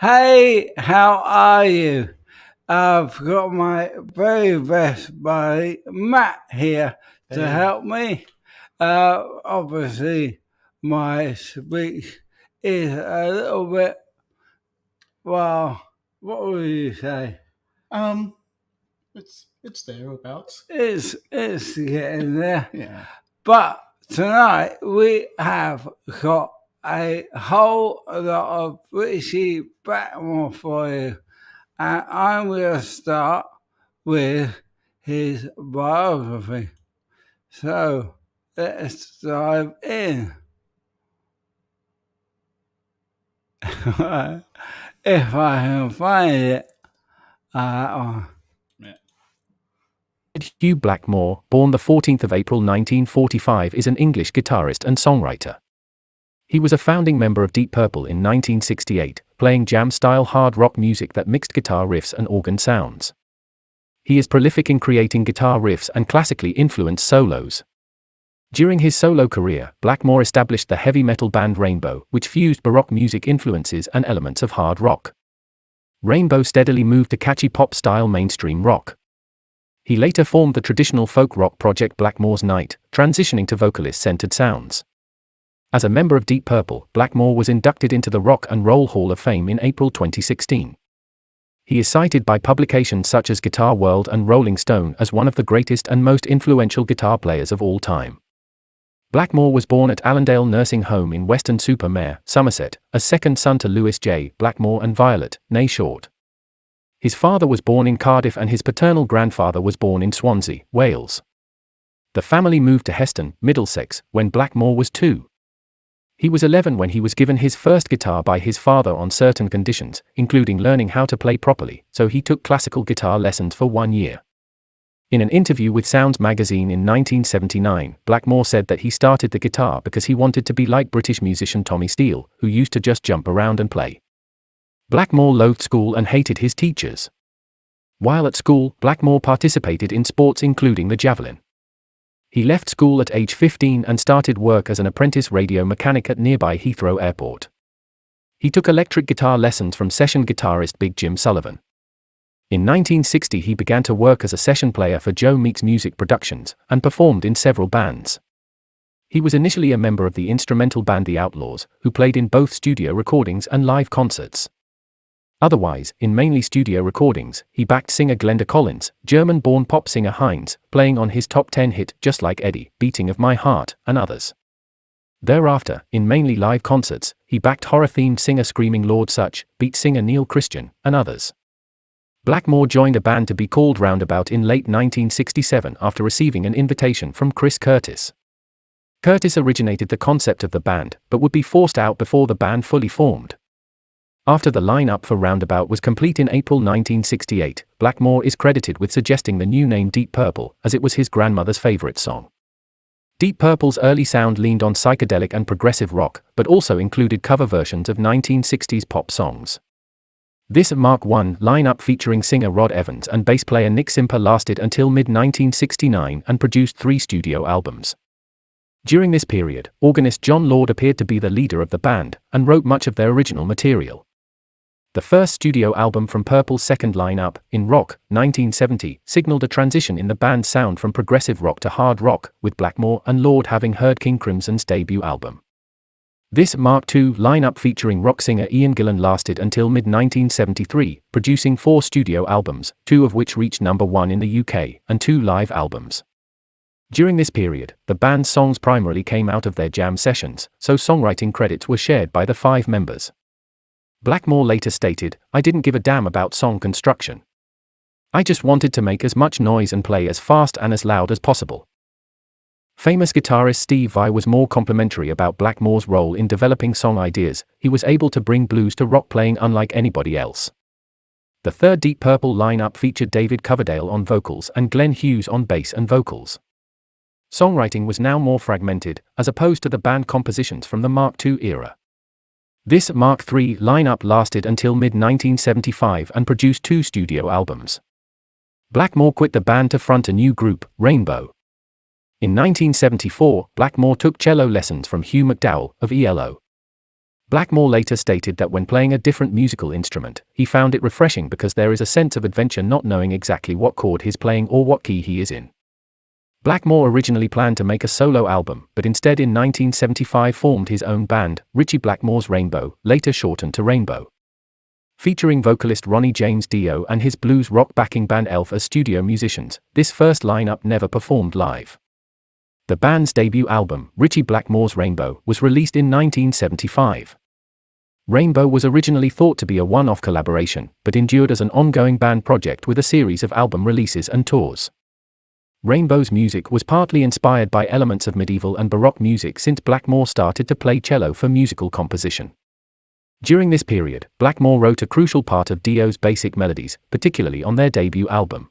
Hey, how are you? I've got my very best buddy, Matt, here to help me. Obviously, my speech is a little bit, well, what would you say? It's thereabouts. It's getting there. Yeah. But tonight we have got a whole lot of Ritchie Blackmore for you. And I'm going to start with his biography. So let's dive in. If I can find it. Hugh Blackmore, born the 14th of April 1945, is an English guitarist and songwriter. He was a founding member of Deep Purple in 1968, playing jam-style hard rock music that mixed guitar riffs and organ sounds. He is prolific in creating guitar riffs and classically influenced solos. During his solo career, Blackmore established the heavy metal band Rainbow, which fused Baroque music influences and elements of hard rock. Rainbow steadily moved to catchy pop-style mainstream rock. He later formed the traditional folk rock project Blackmore's Night, transitioning to vocalist-centered sounds. As a member of Deep Purple, Blackmore was inducted into the Rock and Roll Hall of Fame in April 2016. He is cited by publications such as Guitar World and Rolling Stone as one of the greatest and most influential guitar players of all time. Blackmore was born at Allendale Nursing Home in Weston-super-Mare, Somerset, as second son to Lewis J. Blackmore and Violet, née Short. His father was born in Cardiff and his paternal grandfather was born in Swansea, Wales. The family moved to Heston, Middlesex, when Blackmore was 2. He was 11 when he was given his first guitar by his father on certain conditions, including learning how to play properly, so he took classical guitar lessons for 1 year. In an interview with Sounds magazine in 1979, Blackmore said that he started the guitar because he wanted to be like British musician Tommy Steele, who used to just jump around and play. Blackmore loathed school and hated his teachers. While at school, Blackmore participated in sports including the javelin. He left school at age 15 and started work as an apprentice radio mechanic at nearby Heathrow Airport. He took electric guitar lessons from session guitarist Big Jim Sullivan. In 1960 he began to work as a session player for Joe Meek's Music Productions, and performed in several bands. He was initially a member of the instrumental band The Outlaws, who played in both studio recordings and live concerts. Otherwise, in mainly studio recordings, he backed singer Glenda Collins, German-born pop singer Heinz, playing on his top 10 hit Just Like Eddie, Beating of My Heart, and others. Thereafter, in mainly live concerts, he backed horror-themed singer Screaming Lord Sutch, beat singer Neil Christian, and others. Blackmore joined a band to be called Roundabout in late 1967 after receiving an invitation from Chris Curtis. Curtis originated the concept of the band, but would be forced out before the band fully formed. After the lineup for Roundabout was complete in April 1968, Blackmore is credited with suggesting the new name Deep Purple, as it was his grandmother's favorite song. Deep Purple's early sound leaned on psychedelic and progressive rock, but also included cover versions of 1960s pop songs. This Mark I lineup featuring singer Rod Evans and bass player Nick Simper lasted until mid-1969 and produced 3 studio albums. During this period, organist John Lord appeared to be the leader of the band, and wrote much of their original material. The first studio album from Purple's second lineup, In Rock, 1970, signaled a transition in the band's sound from progressive rock to hard rock, with Blackmore and Lord having heard King Crimson's debut album. This Mark II lineup featuring rock singer Ian Gillan lasted until mid-1973, producing 4 studio albums, 2 of which reached number 1 in the UK, and 2 live albums. During this period, the band's songs primarily came out of their jam sessions, so songwriting credits were shared by the 5 members. Blackmore later stated, "I didn't give a damn about song construction. I just wanted to make as much noise and play as fast and as loud as possible." Famous guitarist Steve Vai was more complimentary about Blackmore's role in developing song ideas. He was able to bring blues to rock playing unlike anybody else. The third Deep Purple lineup featured David Coverdale on vocals and Glenn Hughes on bass and vocals. Songwriting was now more fragmented, as opposed to the band compositions from the Mark II era. This Mark III lineup lasted until mid-1975 and produced 2 studio albums. Blackmore quit the band to front a new group, Rainbow. In 1974, Blackmore took cello lessons from Hugh McDowell of Ylle. Blackmore later stated that when playing a different musical instrument, he found it refreshing because there is a sense of adventure not knowing exactly what chord he's playing or what key he is in. Blackmore originally planned to make a solo album, but instead in 1975 formed his own band, Ritchie Blackmore's Rainbow, later shortened to Rainbow. Featuring vocalist Ronnie James Dio and his blues rock backing band Elf as studio musicians, this first lineup never performed live. The band's debut album, Ritchie Blackmore's Rainbow, was released in 1975. Rainbow was originally thought to be a one-off collaboration, but endured as an ongoing band project with a series of album releases and tours. Rainbow's music was partly inspired by elements of medieval and Baroque music since Blackmore started to play cello for musical composition. During this period, Blackmore wrote a crucial part of Dio's basic melodies, particularly on their debut album.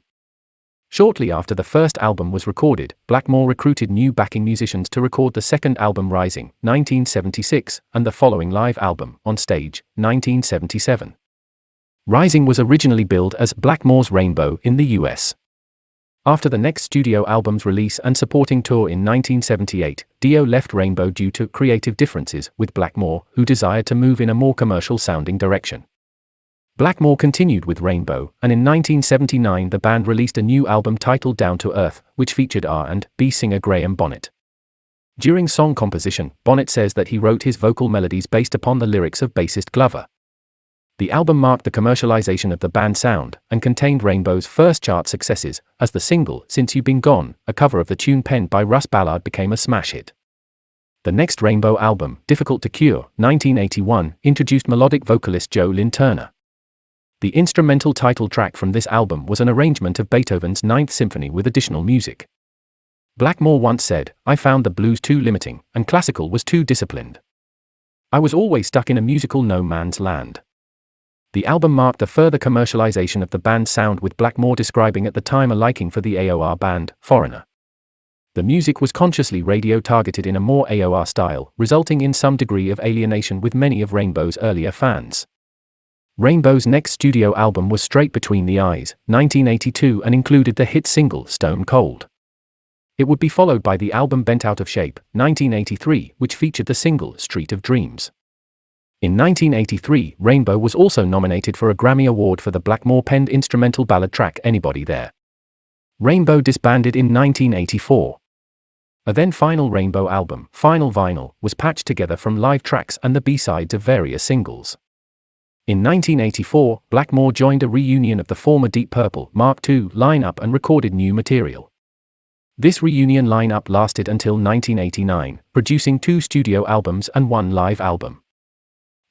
Shortly after the first album was recorded, Blackmore recruited new backing musicians to record the second album Rising, 1976, and the following live album, On Stage, 1977. Rising was originally billed as Blackmore's Rainbow in the US. After the next studio album's release and supporting tour in 1978, Dio left Rainbow due to creative differences with Blackmore, who desired to move in a more commercial-sounding direction. Blackmore continued with Rainbow, and in 1979 the band released a new album titled Down to Earth, which featured R&B singer Graham Bonnet. During song composition, Bonnet says that he wrote his vocal melodies based upon the lyrics of bassist Glover. The album marked the commercialization of the band's sound, and contained Rainbow's first chart successes, as the single, Since You've Been Gone, a cover of the tune penned by Russ Ballard, became a smash hit. The next Rainbow album, Difficult to Cure, 1981, introduced melodic vocalist Jo Lynn Turner. The instrumental title track from this album was an arrangement of Beethoven's Ninth Symphony with additional music. Blackmore once said, "I found the blues too limiting, and classical was too disciplined. I was always stuck in a musical no man's land." The album marked a further commercialization of the band's sound, with Blackmore describing at the time a liking for the AOR band, Foreigner. The music was consciously radio-targeted in a more AOR style, resulting in some degree of alienation with many of Rainbow's earlier fans. Rainbow's next studio album was Straight Between the Eyes, 1982, and included the hit single Stone Cold. It would be followed by the album Bent Out of Shape, 1983, which featured the single Street of Dreams. In 1983, Rainbow was also nominated for a Grammy Award for the Blackmore-penned instrumental ballad track Anybody There. Rainbow disbanded in 1984. A then final Rainbow album, Final Vinyl, was patched together from live tracks and the B-sides of various singles. In 1984, Blackmore joined a reunion of the former Deep Purple Mark II lineup and recorded new material. This reunion lineup lasted until 1989, producing 2 studio albums and 1 live album.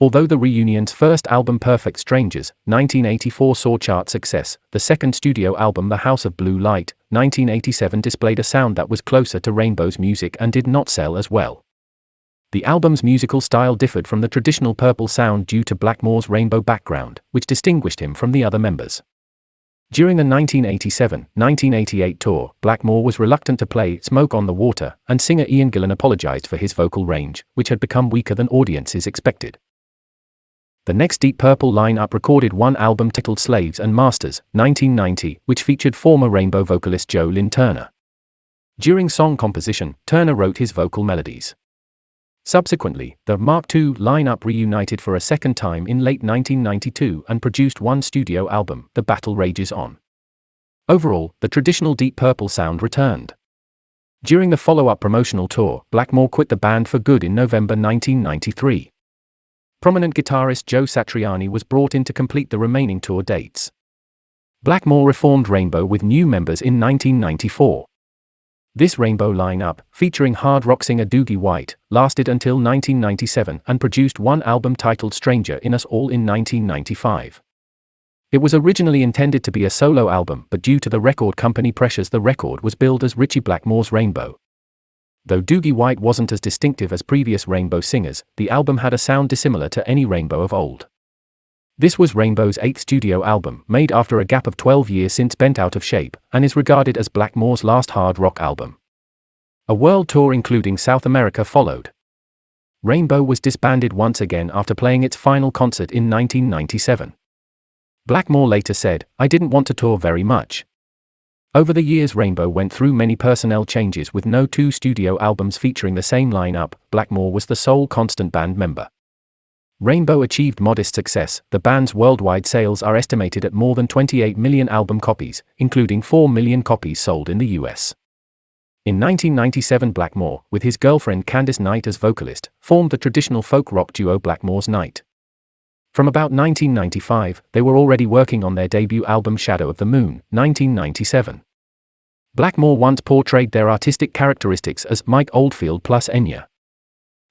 Although the reunion's first album Perfect Strangers, 1984 saw chart success, the second studio album The House of Blue Light, 1987 displayed a sound that was closer to Rainbow's music and did not sell as well. The album's musical style differed from the traditional Purple sound due to Blackmore's Rainbow background, which distinguished him from the other members. During the 1987-1988 tour, Blackmore was reluctant to play Smoke on the Water, and singer Ian Gillan apologized for his vocal range, which had become weaker than audiences expected. The next Deep Purple lineup recorded 1 album titled Slaves and Masters, 1990, which featured former Rainbow vocalist Jo Lynn Turner. During song composition, Turner wrote his vocal melodies. Subsequently, the Mark II lineup reunited for a second time in late 1992 and produced 1 studio album, The Battle Rages On. Overall, the traditional Deep Purple sound returned. During the follow-up promotional tour, Blackmore quit the band for good in November 1993. Prominent guitarist Joe Satriani was brought in to complete the remaining tour dates. Blackmore reformed Rainbow with new members in 1994. This Rainbow lineup, featuring hard rock singer Doogie White, lasted until 1997 and produced 1 album titled Stranger in Us All in 1995. It was originally intended to be a solo album, but due to the record company pressures the record was billed as Ritchie Blackmore's Rainbow. Though Doogie White wasn't as distinctive as previous Rainbow singers, the album had a sound dissimilar to any Rainbow of old. This was Rainbow's 8th studio album, made after a gap of 12 years since Bent Out of Shape, and is regarded as Blackmore's last hard rock album. A world tour including South America followed. Rainbow was disbanded once again after playing its final concert in 1997. Blackmore later said, "I didn't want to tour very much." Over the years Rainbow went through many personnel changes with no 2 studio albums featuring the same lineup. Blackmore was the sole constant band member. Rainbow achieved modest success. The band's worldwide sales are estimated at more than 28 million album copies, including 4 million copies sold in the US. In 1997 Blackmore, with his girlfriend Candice Knight as vocalist, formed the traditional folk rock duo Blackmore's Night. From about 1995, they were already working on their debut album Shadow of the Moon, 1997. Blackmore once portrayed their artistic characteristics as Mike Oldfield plus Enya.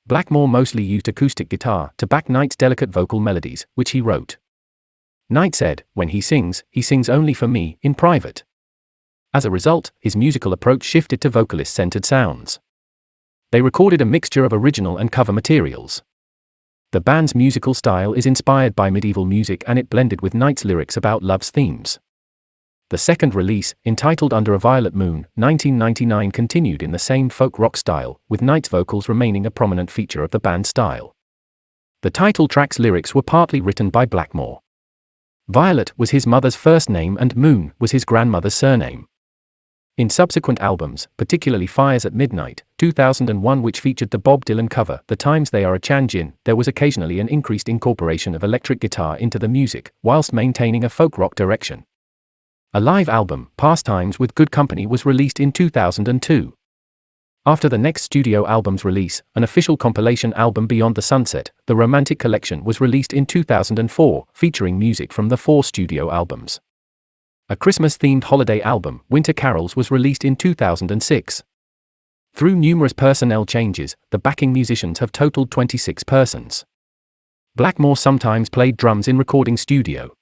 Blackmore mostly used acoustic guitar to back Knight's delicate vocal melodies, which he wrote. Knight said, "When he sings only for me, in private." As a result, his musical approach shifted to vocalist-centered sounds. They recorded a mixture of original and cover materials. The band's musical style is inspired by medieval music and it blended with Knight's lyrics about love's themes. The second release, entitled Under a Violet Moon, 1999 continued in the same folk rock style, with Knight's vocals remaining a prominent feature of the band's style. The title track's lyrics were partly written by Blackmore. Violet was his mother's first name and Moon was his grandmother's surname. In subsequent albums, particularly Fires at Midnight, 2001, which featured the Bob Dylan cover The Times They Are a Changein', there was occasionally an increased incorporation of electric guitar into the music, whilst maintaining a folk rock direction. A live album, Pastimes with Good Company, was released in 2002. After the next studio album's release, an official compilation album Beyond the Sunset, The Romantic Collection, was released in 2004, featuring music from the 4 studio albums. A Christmas-themed holiday album, Winter Carols, was released in 2006. Through numerous personnel changes, the backing musicians have totaled 26 persons. Blackmore sometimes played drums in recording studio.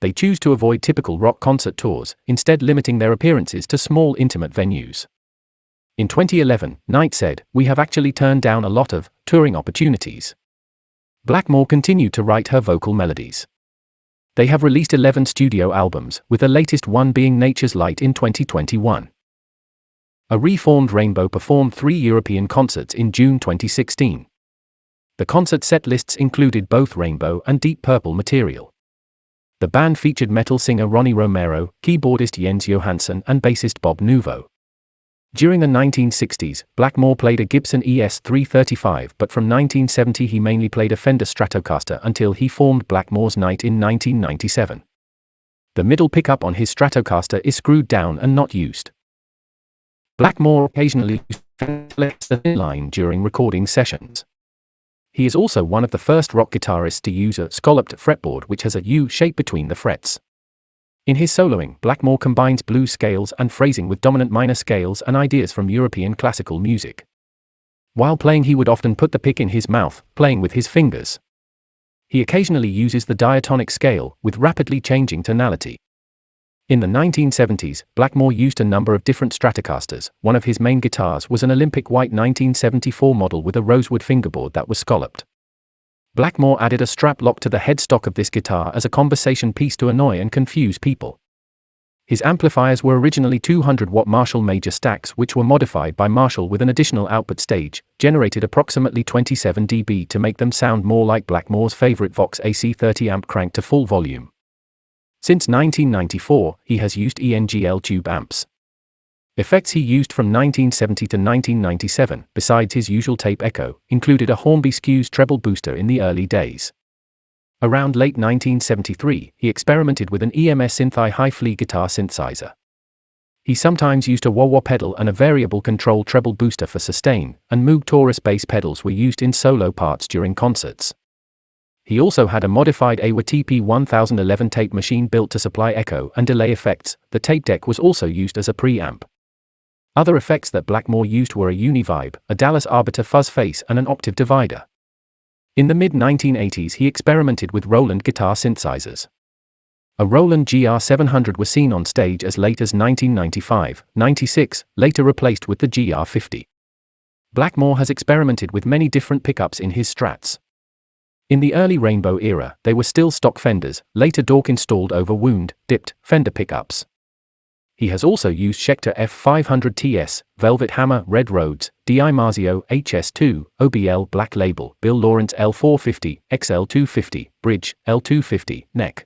They choose to avoid typical rock concert tours, instead limiting their appearances to small intimate venues. In 2011, Knight said, "We have actually turned down a lot of touring opportunities." Blackmore continued to write her vocal melodies. They have released 11 studio albums, with the latest one being Nature's Light in 2021. A reformed Rainbow performed 3 European concerts in June 2016. The concert set lists included both Rainbow and Deep Purple material. The band featured metal singer Ronnie Romero, keyboardist Jens Johansson and bassist Bob Nouveau. During the 1960s, Blackmore played a Gibson ES-335, but from 1970 he mainly played a Fender Stratocaster until he formed Blackmore's Night in 1997. The middle pickup on his Stratocaster is screwed down and not used. Blackmore occasionally uses the thin line during recording sessions. He is also one of the first rock guitarists to use a scalloped fretboard which has a U shape between the frets. In his soloing, Blackmore combines blues scales and phrasing with dominant minor scales and ideas from European classical music. While playing he would often put the pick in his mouth, playing with his fingers. He occasionally uses the diatonic scale, with rapidly changing tonality. In the 1970s, Blackmore used a number of different Stratocasters. One of his main guitars was an Olympic white 1974 model with a rosewood fingerboard that was scalloped. Blackmore added a strap lock to the headstock of this guitar as a conversation piece to annoy and confuse people. His amplifiers were originally 200-watt Marshall major stacks which were modified by Marshall with an additional output stage, generated approximately 27 dB to make them sound more like Blackmore's favorite Vox AC30 amp cranked to full volume. Since 1994, he has used ENGL tube amps. Effects he used from 1970 to 1997, besides his usual tape echo, included a Hornby Skews treble booster in the early days. Around late 1973, he experimented with an EMS Synthi high-flea guitar synthesizer. He sometimes used a wah-wah pedal and a variable control treble booster for sustain, and Moog Taurus bass pedals were used in solo parts during concerts. He also had a modified AWA TP-1011 tape machine built to supply echo and delay effects. The tape deck was also used as a preamp. Other effects that Blackmore used were a Univibe, a Dallas Arbiter fuzz face and an octave divider. In the mid-1980s he experimented with Roland guitar synthesizers. A Roland GR700 was seen on stage as late as 1995-96, later replaced with the GR50. Blackmore has experimented with many different pickups in his Strats. In the early Rainbow era, they were still stock Fenders, later Dork installed over wound, dipped, Fender pickups. He has also used Schecter F500TS, Velvet Hammer Red Rhodes, DI Marzio HS2, OBL Black Label, Bill Lawrence L450, XL250, Bridge, L250, Neck.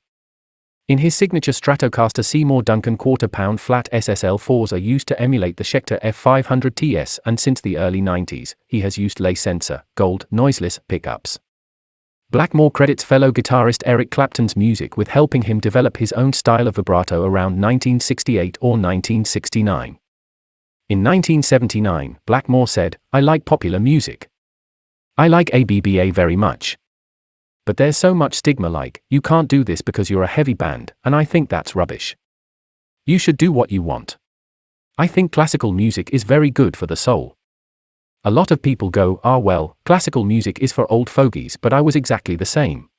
In his signature Stratocaster Seymour Duncan quarter-pound flat SSL4s are used to emulate the Schecter F500TS, and since the early 90s, he has used Leigh Sensor, Gold, noiseless pickups. Blackmore credits fellow guitarist Eric Clapton's music with helping him develop his own style of vibrato around 1968 or 1969. In 1979, Blackmore said, "I like popular music. I like ABBA very much. But there's so much stigma like, you can't do this because you're a heavy band, and I think that's rubbish. You should do what you want. I think classical music is very good for the soul." A lot of people go, well, classical music is for old fogies, but I was exactly the same.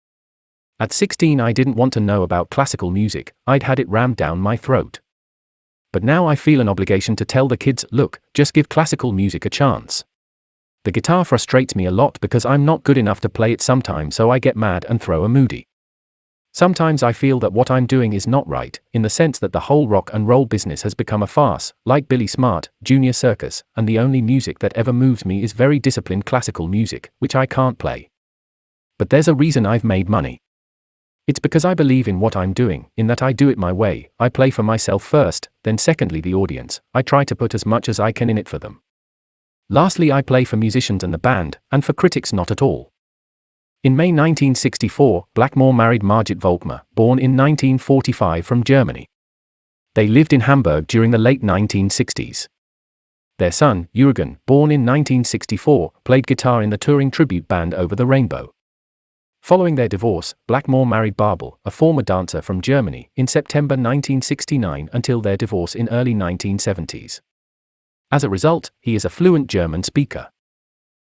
At 16 I didn't want to know about classical music, I'd had it rammed down my throat. But now I feel an obligation to tell the kids, look, just give classical music a chance. The guitar frustrates me a lot because I'm not good enough to play it sometimes, so I get mad and throw a moody. Sometimes I feel that what I'm doing is not right, in the sense that the whole rock and roll business has become a farce, like Billy Smart, Junior Circus, and the only music that ever moves me is very disciplined classical music, which I can't play. But there's a reason I've made money. It's because I believe in what I'm doing, in that I do it my way, I play for myself first, then secondly the audience, I try to put as much as I can in it for them. Lastly I play for musicians and the band, and for critics not at all. In May 1964, Blackmore married Margit Volkmar, born in 1945 from Germany. They lived in Hamburg during the late 1960s. Their son, Jürgen, born in 1964, played guitar in the touring tribute band Over the Rainbow. Following their divorce, Blackmore married Barbel, a former dancer from Germany, in September 1969 until their divorce in early 1970s. As a result, he is a fluent German speaker.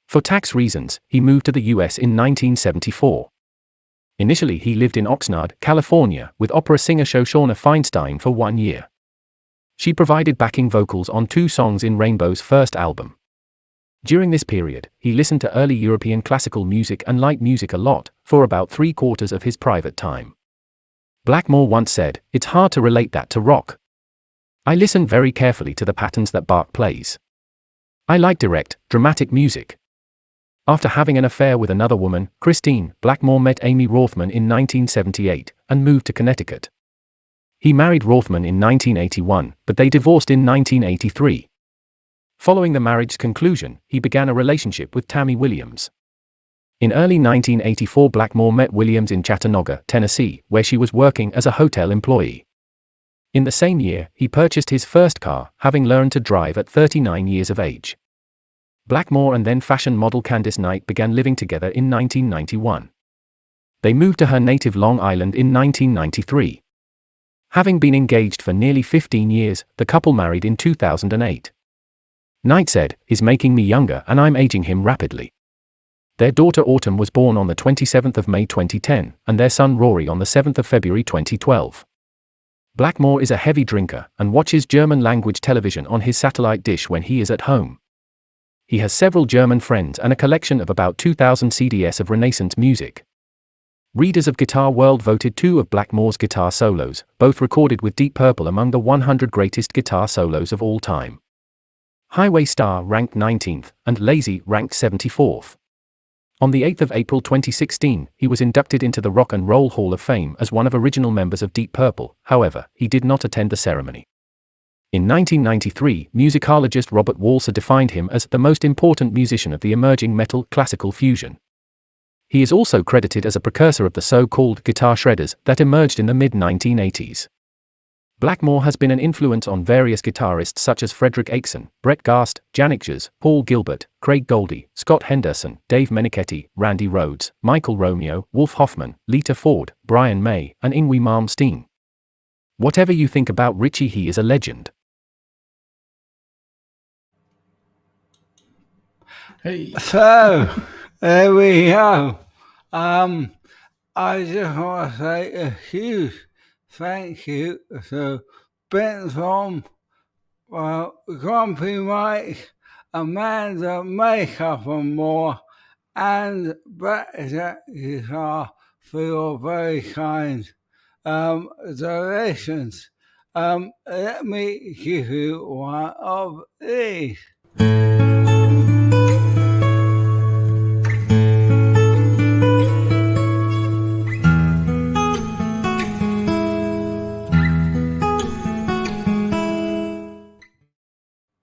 For tax reasons, he moved to the US in 1974. Initially he lived in Oxnard, California, with opera singer Shoshana Feinstein for 1 year. She provided backing vocals on 2 songs in Rainbow's first album. During this period, he listened to early European classical music and light music a lot, for about 3/4 of his private time. Blackmore once said, "It's hard to relate that to rock. I listen very carefully to the patterns that Bach plays. I like direct, dramatic music." After having an affair with another woman, Christine, Blackmore met Amy Rothman in 1978, and moved to Connecticut. He married Rothman in 1981, but they divorced in 1983. Following the marriage's conclusion, he began a relationship with Tammy Williams. In early 1984 Blackmore met Williams in Chattanooga, Tennessee, where she was working as a hotel employee. In the same year, he purchased his first car, having learned to drive at 39 years of age. Blackmore and then fashion model Candice Knight began living together in 1991. They moved to her native Long Island in 1993. Having been engaged for nearly 15 years, the couple married in 2008. Knight said, "He's making me younger and I'm aging him rapidly." Their daughter Autumn was born on the 27th of May 2010, and their son Rory on the 7th of February 2012. Blackmore is a heavy drinker, and watches German-language television on his satellite dish when he is at home. He has several German friends and a collection of about 2,000 CDs of Renaissance music. Readers of Guitar World voted 2 of Blackmore's guitar solos, both recorded with Deep Purple, among the 100 greatest guitar solos of all time. Highway Star ranked 19th, and Lazy ranked 74th. On the 8th of April 2016, he was inducted into the Rock and Roll Hall of Fame as one of original members of Deep Purple. However, he did not attend the ceremony. In 1993, musicologist Robert Walser defined him as the most important musician of the emerging metal-classical fusion. He is also credited as a precursor of the so-called guitar shredders that emerged in the mid-1980s. Blackmore has been an influence on various guitarists such as Frederick Akeson, Brett Gast, Janik Jazz, Paul Gilbert, Craig Goldie, Scott Henderson, Dave Menichetti, Randy Rhoads, Michael Romeo, Wolf Hoffman, Lita Ford, Brian May, and Yngwie Malmsteen. Whatever you think about Ritchie, he is a legend. Hey. So, there we go. I just want to say a huge thank you to Ben from Grumpy Mike Amanda Makeup and more, and Blackjack Guitar for your very kind donations. Let me give you one of these.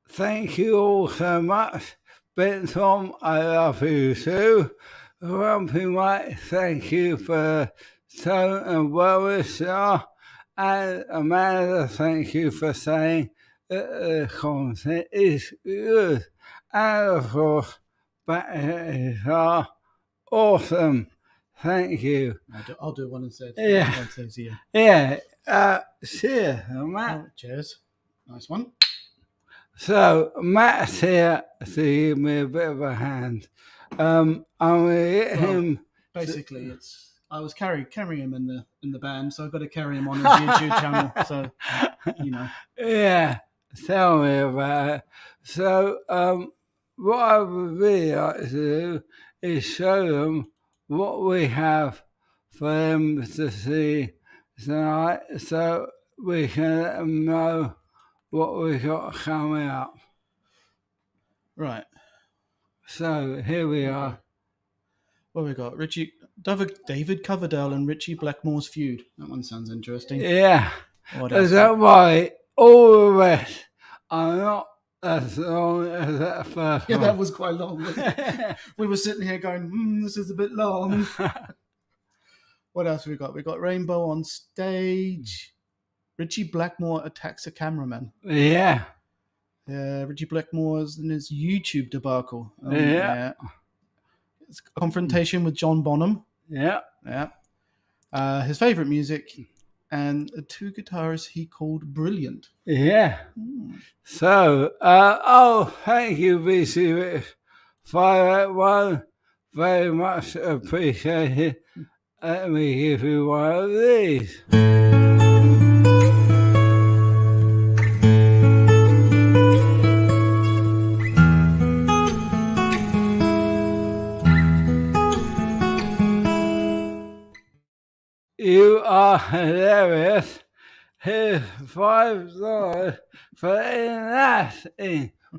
Thank you all so much. Ben Tom, I love you too. Grumpy Mike, thank you for tone and well-wisher. And Amanda, thank you for saying that the content is good. And of course, Blackjack are awesome. Thank you. I'll do one instead. Yeah. Yeah. Cheers, Matt. Oh, cheers. Nice one. So Matt's here to give me a bit of a hand. I'm gonna get him. Basically, I was carrying him in the band, so I've got to carry him on his YouTube channel. So Yeah, tell me about it. So what I would really like to do is show them what we have for them to see tonight, so we can let them know what we got coming up. Right. So here we are. What we got? David Coverdale and Ritchie Blackmore's feud. That one sounds interesting. Yeah. What else? Don't worry, all the rest are not as long as that first Yeah, one. that was quite long. Wasn't it? We were sitting here going, this is a bit long. What else we got? We got Rainbow on stage. Ritchie Blackmore attacks a cameraman. Yeah. Ritchie Blackmore's in his YouTube debacle. Yeah. It's Confrontation with John Bonham. Yeah. Yeah. His favourite music and two guitarists he called brilliant. Yeah. So, thank you, BC 581. Very much appreciated. Let me give you one of these. You are hilarious. Here's $5 for that.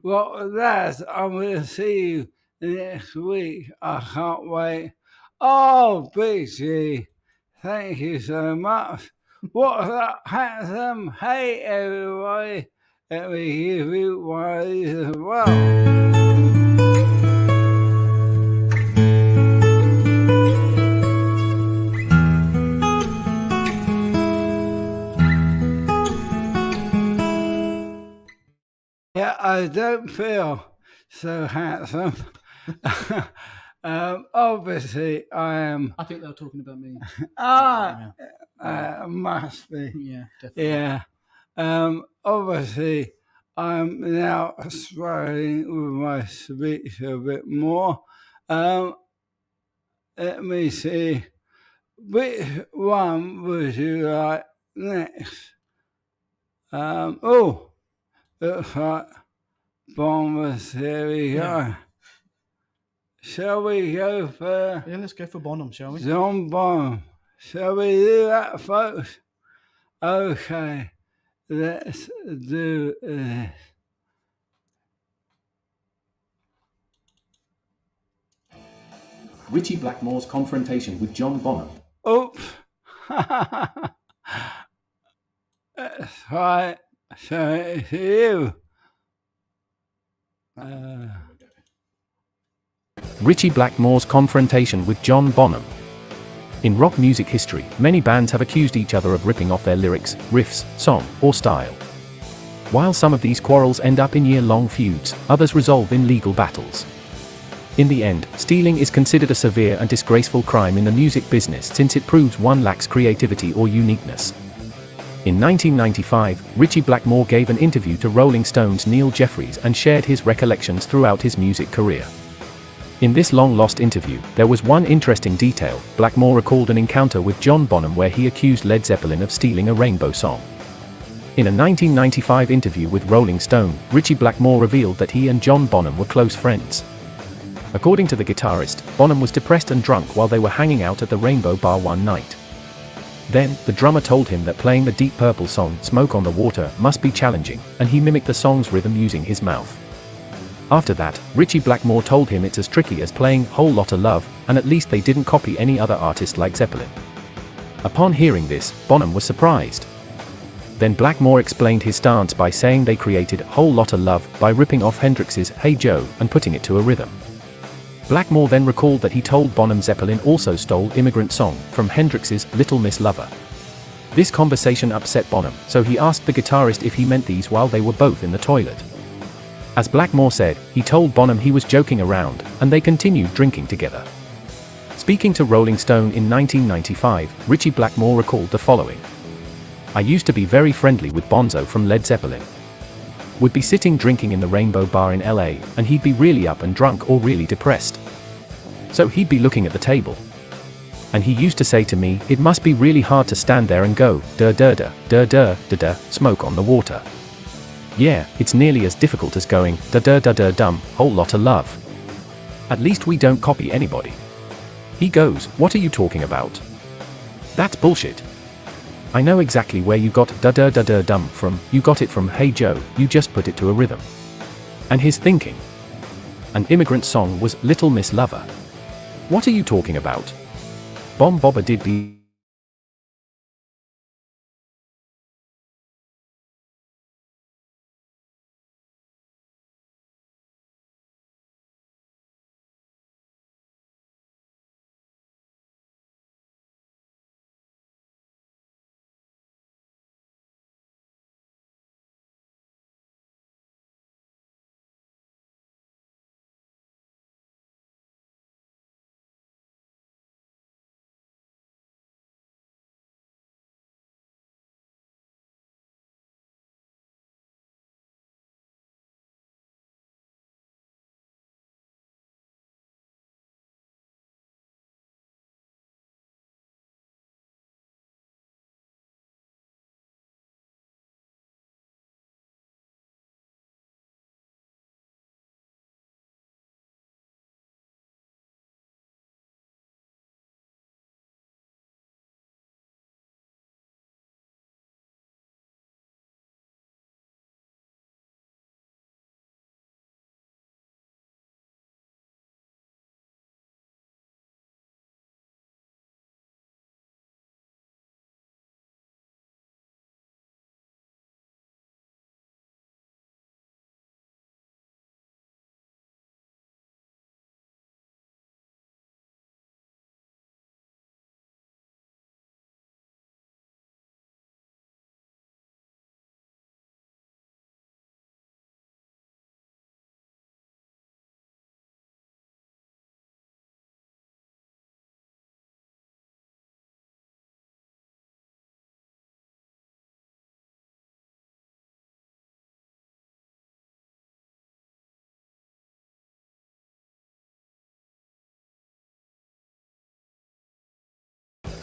What was that? I'm going to see you next week. I can't wait. Oh, Big G, thank you so much. What's up, handsome? Hey, everybody. Let me give you one of these as well. Yeah, I don't feel so handsome. Obviously, I am. I think they were talking about me. Must be. Yeah, definitely. Yeah. Obviously, I'm now struggling with my speech a bit more. Let me see. Which one would you like next? Looks like Bonham. Here we go. Yeah. Shall we go for Let's go for Bonham, shall we? John Bonham? Shall we do that, folks? Okay, let's do this. Ritchie Blackmore's confrontation with John Bonham. Oops. That's right. So it's you. Ritchie Blackmore's confrontation with John Bonham. In rock music history, many bands have accused each other of ripping off their lyrics, riffs, song, or style. While some of these quarrels end up in year-long feuds, others resolve in legal battles. In the end, stealing is considered a severe and disgraceful crime in the music business since it proves one lacks creativity or uniqueness. In 1995, Ritchie Blackmore gave an interview to Rolling Stone's Neil Jeffries and shared his recollections throughout his music career. In this long-lost interview, there was one interesting detail. Blackmore recalled an encounter with John Bonham where he accused Led Zeppelin of stealing a Rainbow song. In a 1995 interview with Rolling Stone, Ritchie Blackmore revealed that he and John Bonham were close friends. According to the guitarist, Bonham was depressed and drunk while they were hanging out at the Rainbow Bar one night. Then, the drummer told him that playing the Deep Purple song "Smoke on the Water" must be challenging, and he mimicked the song's rhythm using his mouth. After that, Ritchie Blackmore told him it's as tricky as playing "Whole Lotta Love," and at least they didn't copy any other artist like Zeppelin. Upon hearing this, Bonham was surprised. Then Blackmore explained his stance by saying they created "Whole Lotta Love" by ripping off Hendrix's "Hey Joe" and putting it to a rhythm. Blackmore then recalled that he told Bonham Zeppelin also stole "Immigrant Song" from Hendrix's "Little Miss Lover." This conversation upset Bonham, so he asked the guitarist if he meant these while they were both in the toilet. As Blackmore said, he told Bonham he was joking around, and they continued drinking together. Speaking to Rolling Stone in 1995, Ritchie Blackmore recalled the following. "I used to be very friendly with Bonzo from Led Zeppelin. Would be sitting drinking in the Rainbow Bar in LA, and he'd be really up and drunk or really depressed. So he'd be looking at the table. And he used to say to me, it must be really hard to stand there and go, da da da, da da da da, smoke on the water. Yeah, it's nearly as difficult as going, da da da da dum, whole lotta love. At least we don't copy anybody." He goes, "What are you talking about? That's bullshit. I know exactly where you got da da da da dum from, you got it from Hey Joe, you just put it to a rhythm." And his thinking. An Immigrant Song was "Little Miss Lover." What are you talking about? Bom Bobba did be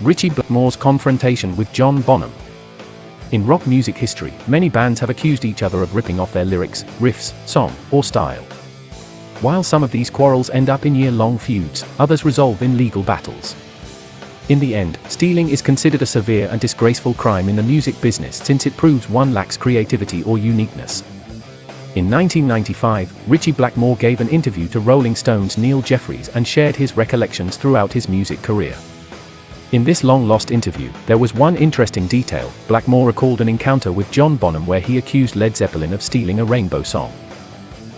Ritchie Blackmore's confrontation with John Bonham. In rock music history, many bands have accused each other of ripping off their lyrics, riffs, song, or style. While some of these quarrels end up in year-long feuds, others resolve in legal battles. In the end, stealing is considered a severe and disgraceful crime in the music business since it proves one lacks creativity or uniqueness. In 1995, Ritchie Blackmore gave an interview to Rolling Stone's Neil Jeffries and shared his recollections throughout his music career. In this long-lost interview, there was one interesting detail. Blackmore recalled an encounter with John Bonham where he accused Led Zeppelin of stealing a Rainbow song.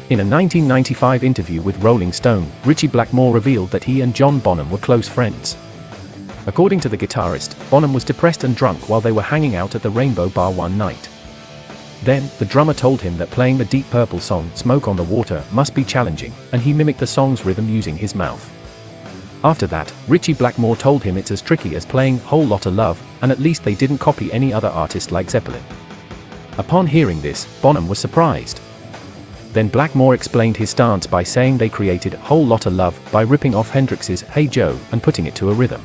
In a 1995 interview with Rolling Stone, Ritchie Blackmore revealed that he and John Bonham were close friends. According to the guitarist, Bonham was depressed and drunk while they were hanging out at the Rainbow Bar one night. Then, the drummer told him that playing the Deep Purple song "Smoke on the Water" must be challenging, and he mimicked the song's rhythm using his mouth. After that, Ritchie Blackmore told him it's as tricky as playing "Whole Lotta Love," and at least they didn't copy any other artist like Zeppelin. Upon hearing this, Bonham was surprised. Then Blackmore explained his stance by saying they created "Whole Lotta Love" by ripping off Hendrix's "Hey Joe" and putting it to a rhythm.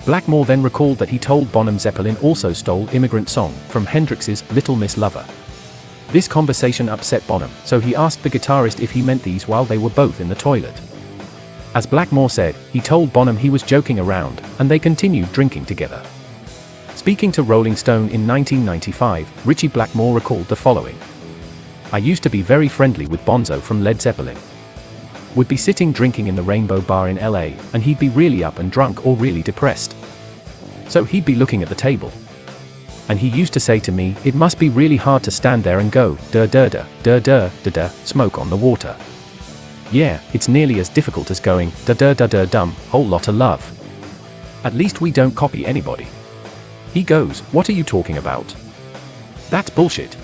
Blackmore then recalled that he told Bonham Zeppelin also stole Immigrant Song from Hendrix's Little Miss Lover. This conversation upset Bonham, so he asked the guitarist if he meant these while they were both in the toilet. As Blackmore said, he told Bonham he was joking around, and they continued drinking together. Speaking to Rolling Stone in 1995, Ritchie Blackmore recalled the following. "I used to be very friendly with Bonzo from Led Zeppelin. Would be sitting drinking in the Rainbow Bar in LA, and he'd be really up and drunk or really depressed. So he'd be looking at the table. And he used to say to me, it must be really hard to stand there and go, duh duh duh, duh duh duh duh, smoke on the water. Yeah, it's nearly as difficult as going, duh duh duh duh dumb, whole lot of love. At least we don't copy anybody." He goes, "What are you talking about? That's bullshit.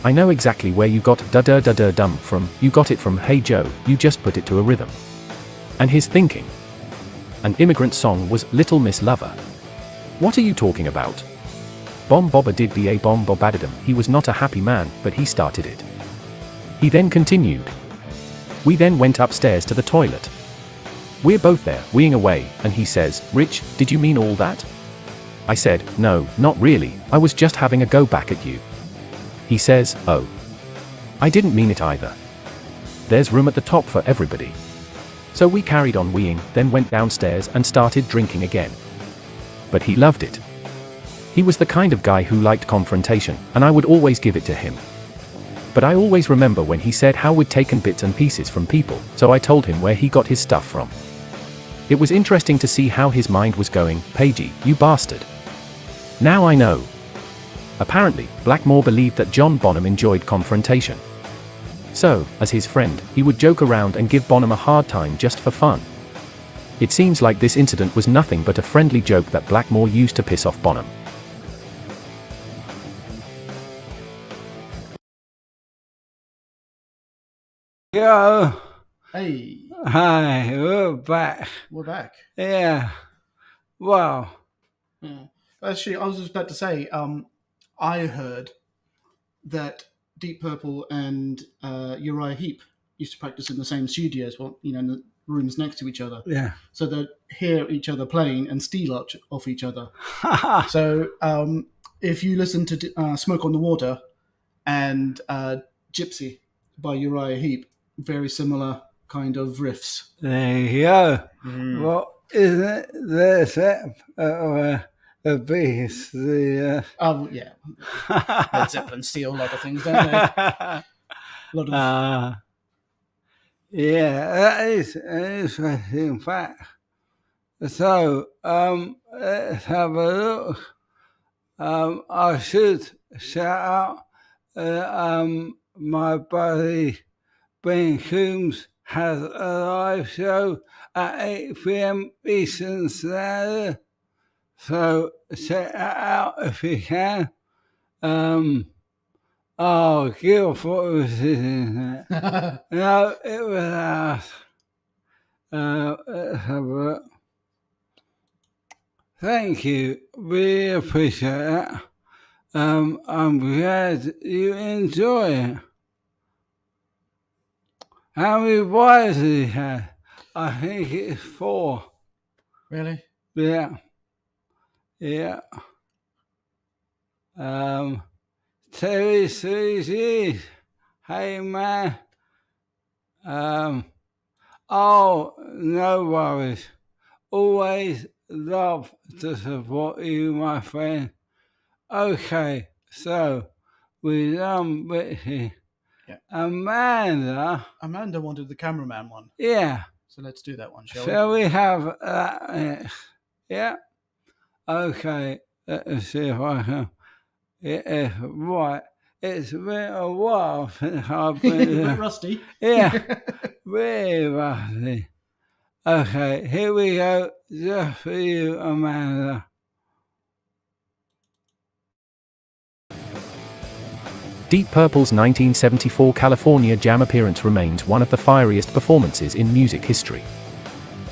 I know exactly where you got duh duh duh duh dumb from, you got it from Hey Joe, you just put it to a rhythm." And his thinking. An Immigrant Song was Little Miss Lover. What are you talking about? Bom bobba did ba bom bobadadum, he was not a happy man, but he started it. He then continued. We then went upstairs to the toilet. We're both there, weeing away, and he says, "Rich, did you mean all that?" I said, "No, not really, I was just having a go back at you." He says, "Oh. I didn't mean it either. There's room at the top for everybody." So we carried on weeing, then went downstairs and started drinking again. But he loved it. He was the kind of guy who liked confrontation, and I would always give it to him. But I always remember when he said how we'd taken bits and pieces from people, so I told him where he got his stuff from. It was interesting to see how his mind was going, Pagey, you bastard. Now I know. Apparently, Blackmore believed that John Bonham enjoyed confrontation. So, as his friend, he would joke around and give Bonham a hard time just for fun. It seems like this incident was nothing but a friendly joke that Blackmore used to piss off Bonham. Yo, Hey, hi, we're back. we're back. Yeah, wow. Yeah. Actually, I was just about to say, I heard that Deep Purple and Uriah Heep used to practice in the same studios, well, in the rooms next to each other. Yeah. So they'd hear each other playing and steal off each other. So if you listen to Smoke on the Water and Gypsy by Uriah Heep, very similar kind of riffs. There you go. Mm. Well, isn't it the set the beast? Oh, yeah. Led Zeppelin steal a lot of things, don't they? A lot of... yeah, that is an interesting fact. So, let's have a look. I should shout out my buddy Ben Coombs has a live show at 8 p.m. Eastern Standard. So check that out if you can. Oh, Gil thought it was his internet. No, it was ours. Let's have a look. Thank you. Really appreciate that. I'm glad you enjoy it. How many wives did he have? I think it's 4. Really? Yeah. Yeah. Terry Suzy. Hey man. Oh, no worries. Always love to support you, my friend. Okay, so we done Richie. Yeah. Amanda wanted the cameraman one. Yeah. So let's do that one, shall Shall we have that next? Yeah. Okay. Let's see if I can. Yeah, right. It's been a while since I've we? been. A bit rusty. Yeah. Really rusty. Okay, here we go. Just for you, Amanda. Deep Purple's 1974 California Jam appearance remains one of the fieriest performances in music history.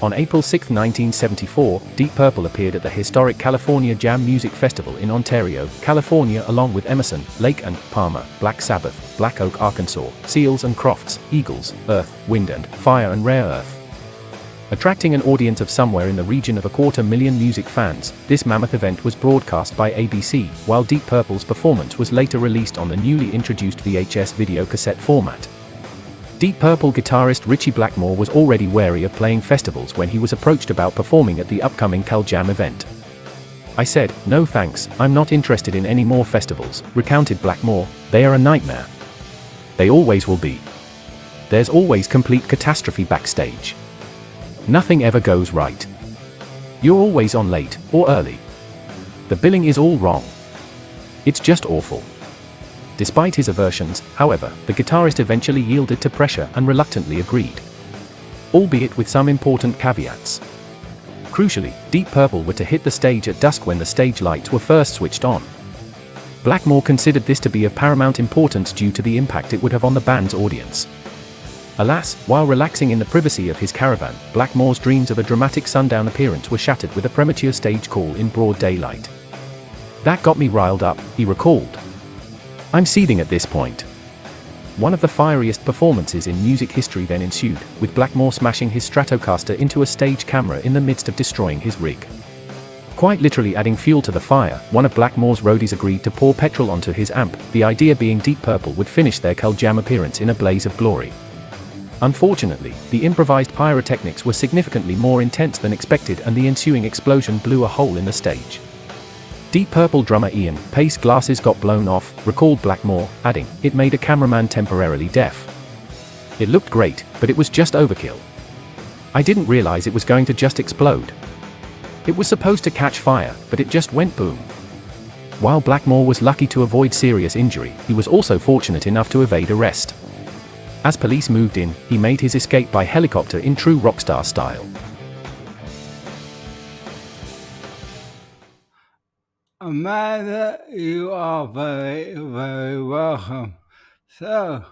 On April 6, 1974, Deep Purple appeared at the historic California Jam Music Festival in Ontario, California along with Emerson, Lake and Palmer, Black Sabbath, Black Oak, Arkansas, Seals and Crofts, Eagles, Earth, Wind and Fire and Rare Earth. Attracting an audience of somewhere in the region of 250,000 music fans, this mammoth event was broadcast by ABC, while Deep Purple's performance was later released on the newly introduced VHS video cassette format. Deep Purple guitarist Ritchie Blackmore was already wary of playing festivals when he was approached about performing at the upcoming Cal Jam event. "I said, no thanks, I'm not interested in any more festivals," recounted Blackmore. "They are a nightmare. They always will be. There's always complete catastrophe backstage. Nothing ever goes right. You're always on late, or early. The billing is all wrong. It's just awful." Despite his aversions, however, the guitarist eventually yielded to pressure and reluctantly agreed. Albeit with some important caveats. Crucially, Deep Purple were to hit the stage at dusk when the stage lights were first switched on. Blackmore considered this to be of paramount importance due to the impact it would have on the band's audience. Alas, while relaxing in the privacy of his caravan, Blackmore's dreams of a dramatic sundown appearance were shattered with a premature stage call in broad daylight. "That got me riled up," he recalled. "I'm seething at this point." One of the fieriest performances in music history then ensued, with Blackmore smashing his Stratocaster into a stage camera in the midst of destroying his rig. Quite literally adding fuel to the fire, one of Blackmore's roadies agreed to pour petrol onto his amp, the idea being Deep Purple would finish their Cal Jam appearance in a blaze of glory. Unfortunately, the improvised pyrotechnics were significantly more intense than expected and the ensuing explosion blew a hole in the stage. Deep Purple drummer Ian Pace's glasses got blown off, recalled Blackmore, adding, "It made a cameraman temporarily deaf. It looked great, but it was just overkill. I didn't realize it was going to just explode. It was supposed to catch fire, but it just went boom." While Blackmore was lucky to avoid serious injury, he was also fortunate enough to evade arrest. As police moved in, he made his escape by helicopter in true rockstar style. Amanda, you are very, very welcome. So,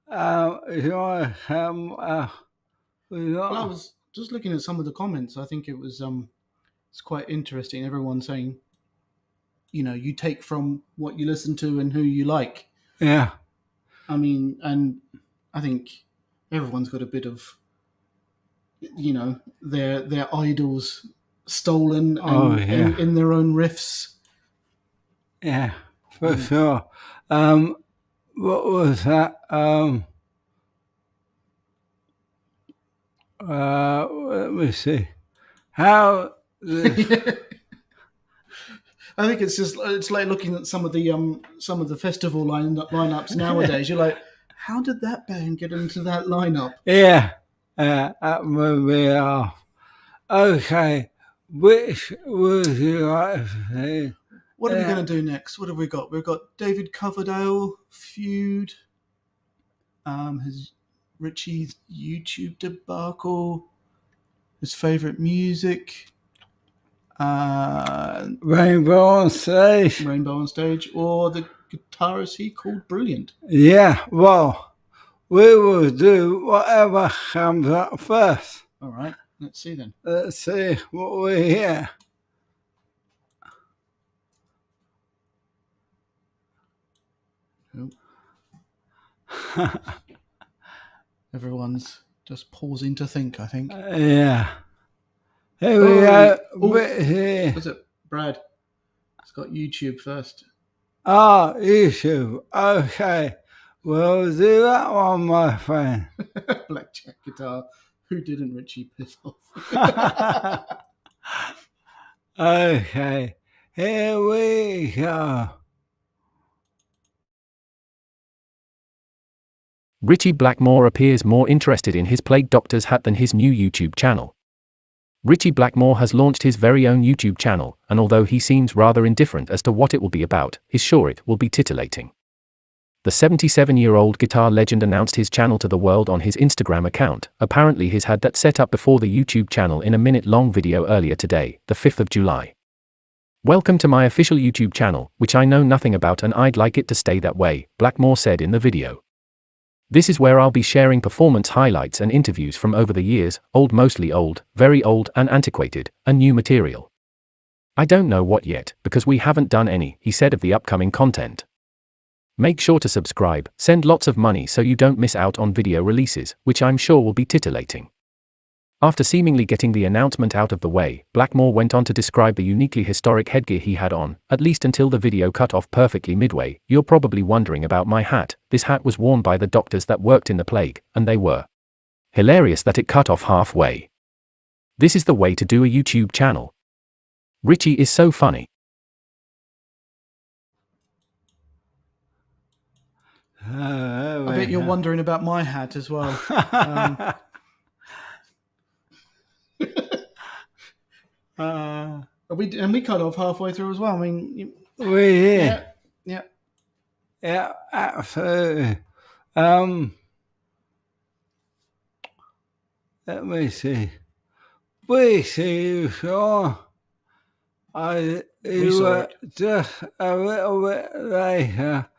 if you want to come, Well, I was just looking at some of the comments. I think it was it's quite interesting. Everyone saying, you take from what you listen to and who you like. yeah. I mean, and I think everyone's got a bit of, their idols stolen and in their own riffs. Yeah, for sure. What was that? Let me see. How? I think it's like looking at some of the festival lineups nowadays. You're like, how did that band get into that lineup? Yeah, that would be off. Okay, which would you like to see? What are we going to do next? What have we got? We've got David Coverdale feud. His Richie's YouTube debacle. His favorite music. Rainbow on Stage. Rainbow on Stage, or the guitarist he called Brilliant. Yeah, well, we will do whatever comes up first. All right, let's see then. Let's see what we hear. Nope. Everyone's just pausing to think, I think. Yeah. Here we go. Here. Was it Brad? It's got YouTube first. YouTube. Okay. We'll do that one, my friend. Blackjack guitar. Who didn't Richie piss off? Okay. Here we go. Ritchie Blackmore appears more interested in his Plague Doctor's hat than his new YouTube channel. Ritchie Blackmore has launched his very own YouTube channel, and although he seems rather indifferent as to what it will be about, he's sure it will be titillating. The 77-year-old guitar legend announced his channel to the world on his Instagram account. Apparently he's had that set up before the YouTube channel in a minute-long video earlier today, the 5th of July. "Welcome to my official YouTube channel, which I know nothing about and I'd like it to stay that way," Blackmore said in the video. "This is where I'll be sharing performance highlights and interviews from over the years, old, mostly old, very old and antiquated, and new material. I don't know what yet, because we haven't done any," he said of the upcoming content. "Make sure to subscribe, send lots of money so you don't miss out on video releases, which I'm sure will be titillating. After seemingly getting the announcement out of the way, Blackmore went on to describe the uniquely historic headgear he had on, at least until the video cut off perfectly midway. "You're probably wondering about my hat. This hat was worn by the doctors that worked in the plague, and they were hilarious that it cut off halfway. This is the way to do a YouTube channel. Richie is so funny." I bet you're wondering about my hat as well. We cut off halfway through as well. I mean, yeah, absolutely. Let me see. We see you, Sean. You were just a little bit later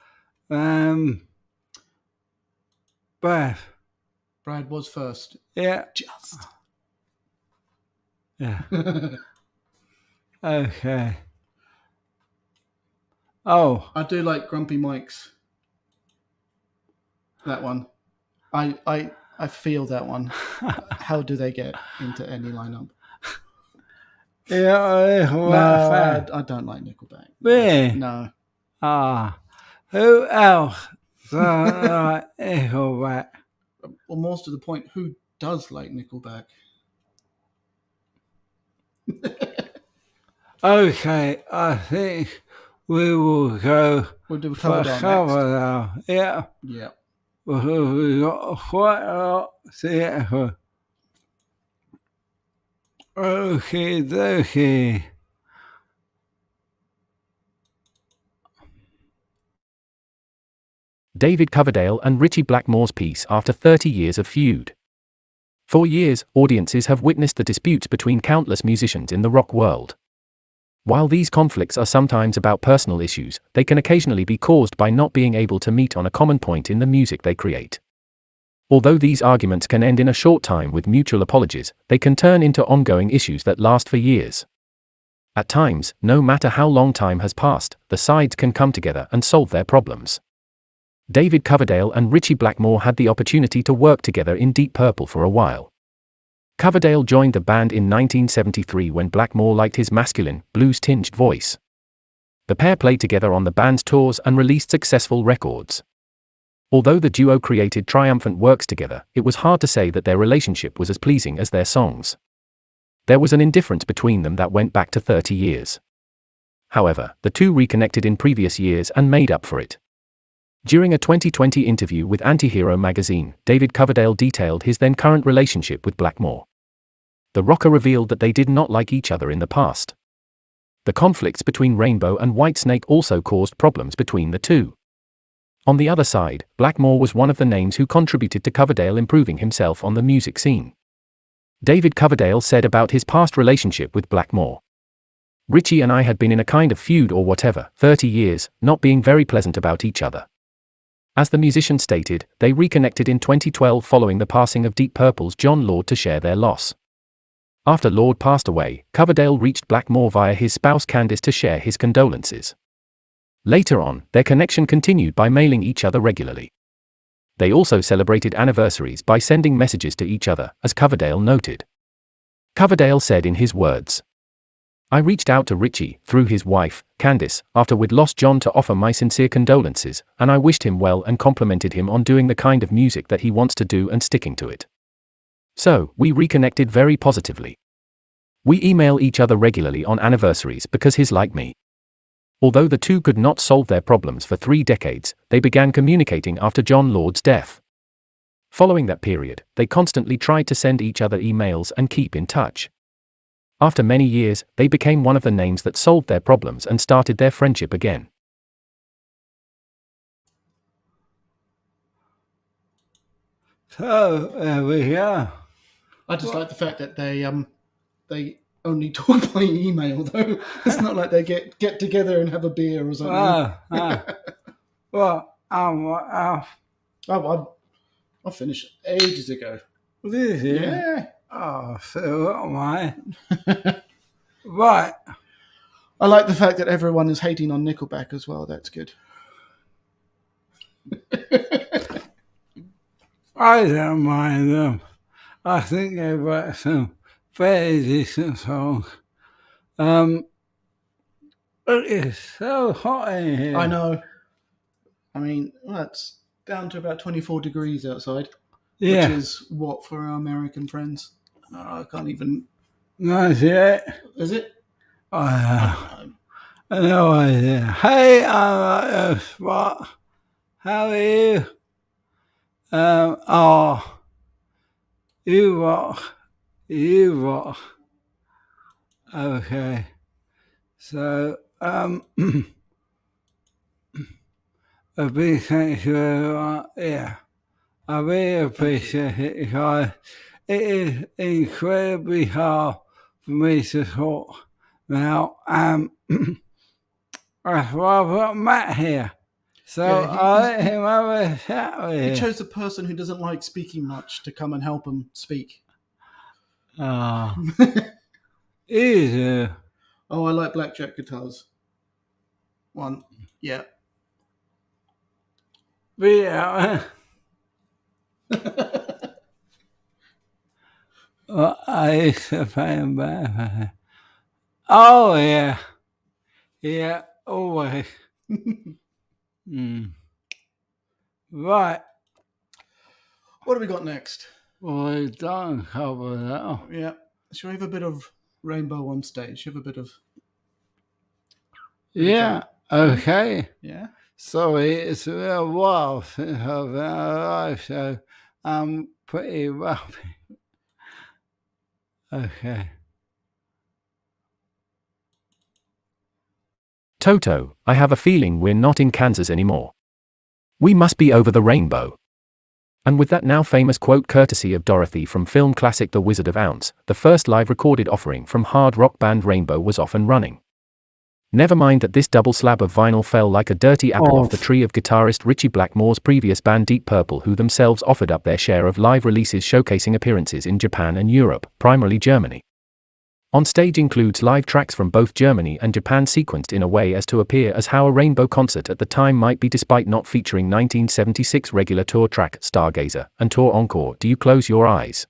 than Brad. Brad was first. Yeah. Just. Yeah. Okay. Oh. I do like Grumpy Mike's. That one. I feel that one. How do they get into any lineup? Yeah, I don't like Nickelback. Really? No. Who else doesn't like Nickelback? Well, more to the point, who does like Nickelback? Okay, I think we will go. We'll do a for cover now. Yeah. Yeah. Because we got quite a lot to get through. Okie dokie. David Coverdale and Ritchie Blackmore's piece after 30 years of feud. For years, audiences have witnessed the disputes between countless musicians in the rock world. While these conflicts are sometimes about personal issues, they can occasionally be caused by not being able to meet on a common point in the music they create. Although these arguments can end in a short time with mutual apologies, they can turn into ongoing issues that last for years. At times, no matter how long time has passed, the sides can come together and solve their problems. David Coverdale and Ritchie Blackmore had the opportunity to work together in Deep Purple for a while. Coverdale joined the band in 1973 when Blackmore liked his masculine, blues-tinged voice. The pair played together on the band's tours and released successful records. Although the duo created triumphant works together, it was hard to say that their relationship was as pleasing as their songs. There was an indifference between them that went back to 30 years. However, the two reconnected in previous years and made up for it. During a 2020 interview with Antihero magazine, David Coverdale detailed his then current relationship with Blackmore. The rocker revealed that they did not like each other in the past. The conflicts between Rainbow and Whitesnake also caused problems between the two. On the other side, Blackmore was one of the names who contributed to Coverdale improving himself on the music scene. David Coverdale said about his past relationship with Blackmore. "Ritchie and I had been in a kind of feud or whatever, 30 years, not being very pleasant about each other." As the musician stated, they reconnected in 2012 following the passing of Deep Purple's John Lord to share their loss. After Lord passed away, Coverdale reached Blackmore via his spouse Candice to share his condolences. Later on, their connection continued by mailing each other regularly. They also celebrated anniversaries by sending messages to each other, as Coverdale noted. Coverdale said in his words, "I reached out to Ritchie, through his wife, Candice, after we'd lost John to offer my sincere condolences, and I wished him well and complimented him on doing the kind of music that he wants to do and sticking to it. So, we reconnected very positively. We email each other regularly on anniversaries because he's like me." Although the two could not solve their problems for 3 decades, they began communicating after John Lord's death. Following that period, they constantly tried to send each other emails and keep in touch. After many years, they became one of the names that solved their problems and started their friendship again. So, there we go. I just like the fact that they only talk by email, though. It's not like they get together and have a beer or something. Well, I finished ages ago. Did you? Yeah. Oh, so am I. Right. I like the fact that everyone is hating on Nickelback as well. That's good. I don't mind them. I think they wrote some very decent songs. It's so hot in here. I know. I mean, well, it's down to about 24 degrees outside, Yeah. which is what for our American friends? I can't even. 98. Is it? I no idea. Hey, I'm at the spot. How are you? You rock. You rock. Okay. So, a big thank you, everyone. Yeah. I really appreciate it because it is incredibly hard for me to talk now. That's why I've got Matt here. So Yeah, I'll let him have a chat with you. He chose the person who doesn't like speaking much to come and help him speak. Easy. Oh, I like blackjack guitars. One. Yeah. Be out. Well, I used to play in band. Oh, yeah. Yeah, always. Right. What do we got next? Well, we've done cover that. Yeah. Shall we have a bit of Rainbow on stage? Have a bit of. Yeah. Okay. Yeah. Sorry, it's been a while since I've been alive, so I'm pretty rough. Okay. Toto, I have a feeling we're not in Kansas anymore. We must be over the rainbow. And with that now famous quote courtesy of Dorothy from film classic The Wizard of Oz, the first live recorded offering from hard rock band Rainbow was off and running. Never mind that this double slab of vinyl fell like a dirty apple off the tree of guitarist Ritchie Blackmore's previous band Deep Purple, who themselves offered up their share of live releases showcasing appearances in Japan and Europe, primarily Germany. On stage includes live tracks from both Germany and Japan sequenced in a way as to appear as how a Rainbow concert at the time might be, despite not featuring 1976 regular tour track Stargazer and tour encore Do You Close Your Eyes.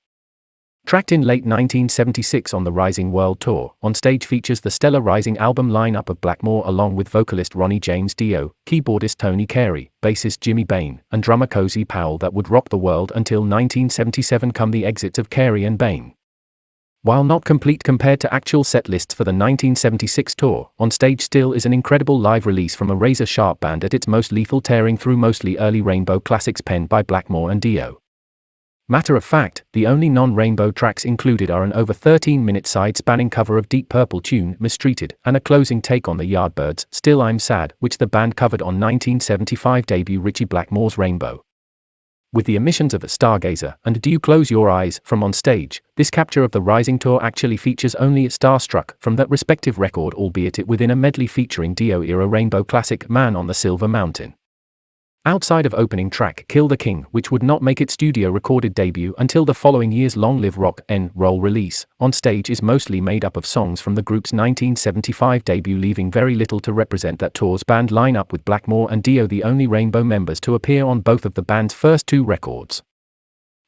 Tracked in late 1976 on the Rising World Tour, on stage features the stellar Rising album lineup of Blackmore along with vocalist Ronnie James Dio, keyboardist Tony Carey, bassist Jimmy Bain, and drummer Cozy Powell that would rock the world until 1977 come the exits of Carey and Bain. While not complete compared to actual set lists for the 1976 tour, On Stage still is an incredible live release from a razor-sharp band at its most lethal, tearing through mostly early Rainbow classics penned by Blackmore and Dio. Matter of fact, the only non-Rainbow tracks included are an over 13-minute side-spanning cover of Deep Purple tune Mistreated, and a closing take on the Yardbirds' Still I'm Sad, which the band covered on 1975 debut Richie Blackmore's Rainbow. With the omissions of A Stargazer and Do You Close Your Eyes from On Stage, this capture of the Rising Tour actually features only a Starstruck from that respective record, albeit it within a medley featuring Dio-era Rainbow classic Man on the Silver Mountain. Outside of opening track Kill the King, which would not make its studio-recorded debut until the following year's Long Live Rock N' Roll release, On Stage is mostly made up of songs from the group's 1975 debut, leaving very little to represent that tour's band lineup, with Blackmore and Dio the only Rainbow members to appear on both of the band's first two records.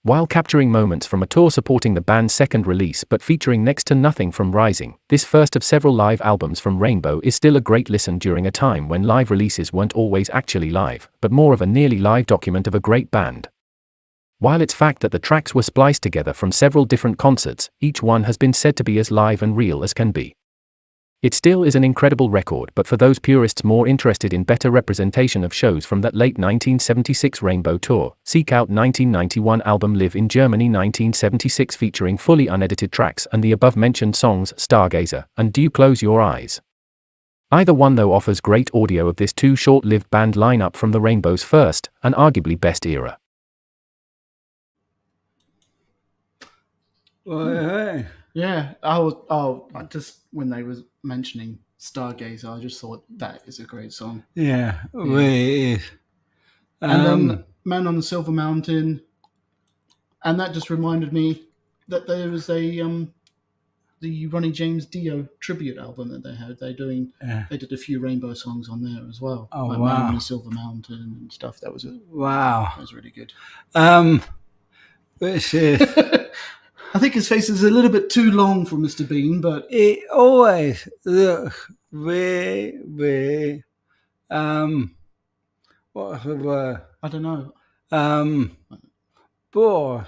While capturing moments from a tour supporting the band's second release but featuring next to nothing from Rising, this first of several live albums from Rainbow is still a great listen during a time when live releases weren't always actually live, but more of a nearly live document of a great band. While it's fact that the tracks were spliced together from several different concerts, each one has been said to be as live and real as can be. It still is an incredible record, but for those purists more interested in better representation of shows from that late 1976 Rainbow tour, seek out 1991 album Live in Germany 1976, featuring fully unedited tracks and the above-mentioned songs Stargazer and Do You Close Your Eyes. Either one though offers great audio of this too short-lived band lineup from the Rainbow's first, and arguably best era. Well, Yeah, I just, when they was mentioning Stargazer, I just thought that is a great song. yeah, really is. And then Man on the Silver Mountain, and that just reminded me that there was the Ronnie James Dio tribute album that they had. They did a few Rainbow songs on there as well. Oh, like wow. Man on the Silver Mountain and stuff. That was Wow. That was really good. Which is I think his face is a little bit too long for Mr. Bean, but It always looks very, very, what's the word? I don't know. Bored.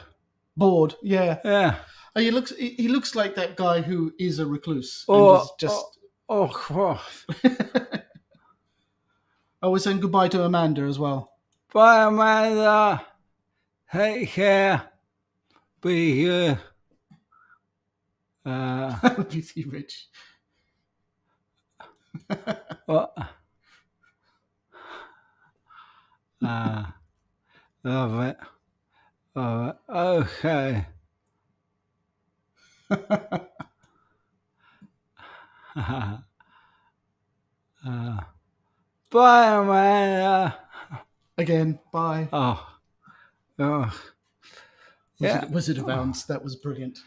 Bored, yeah. Yeah. Oh, he looks like that guy who is a recluse. Or, and is just... or cross. Oh, we're saying goodbye to Amanda as well. Bye, Amanda. Take care. Be good. Busy Rich. What? Love it. Okay. Bye, Amanda. Again, bye. Oh. Yeah. Wizard of Ounce, that was brilliant.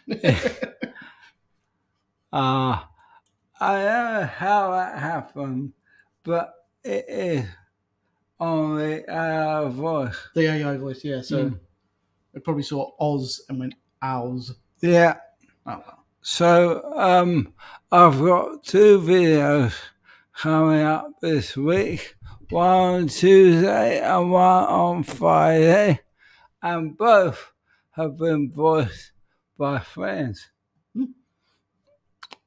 I don't know how that happened, but it is on the AI voice. The AI voice, yeah. So I probably saw Oz and went owls. Yeah. Oh, well. So I've got 2 videos coming up this week, one on Tuesday and one on Friday, and both have been voiced by friends.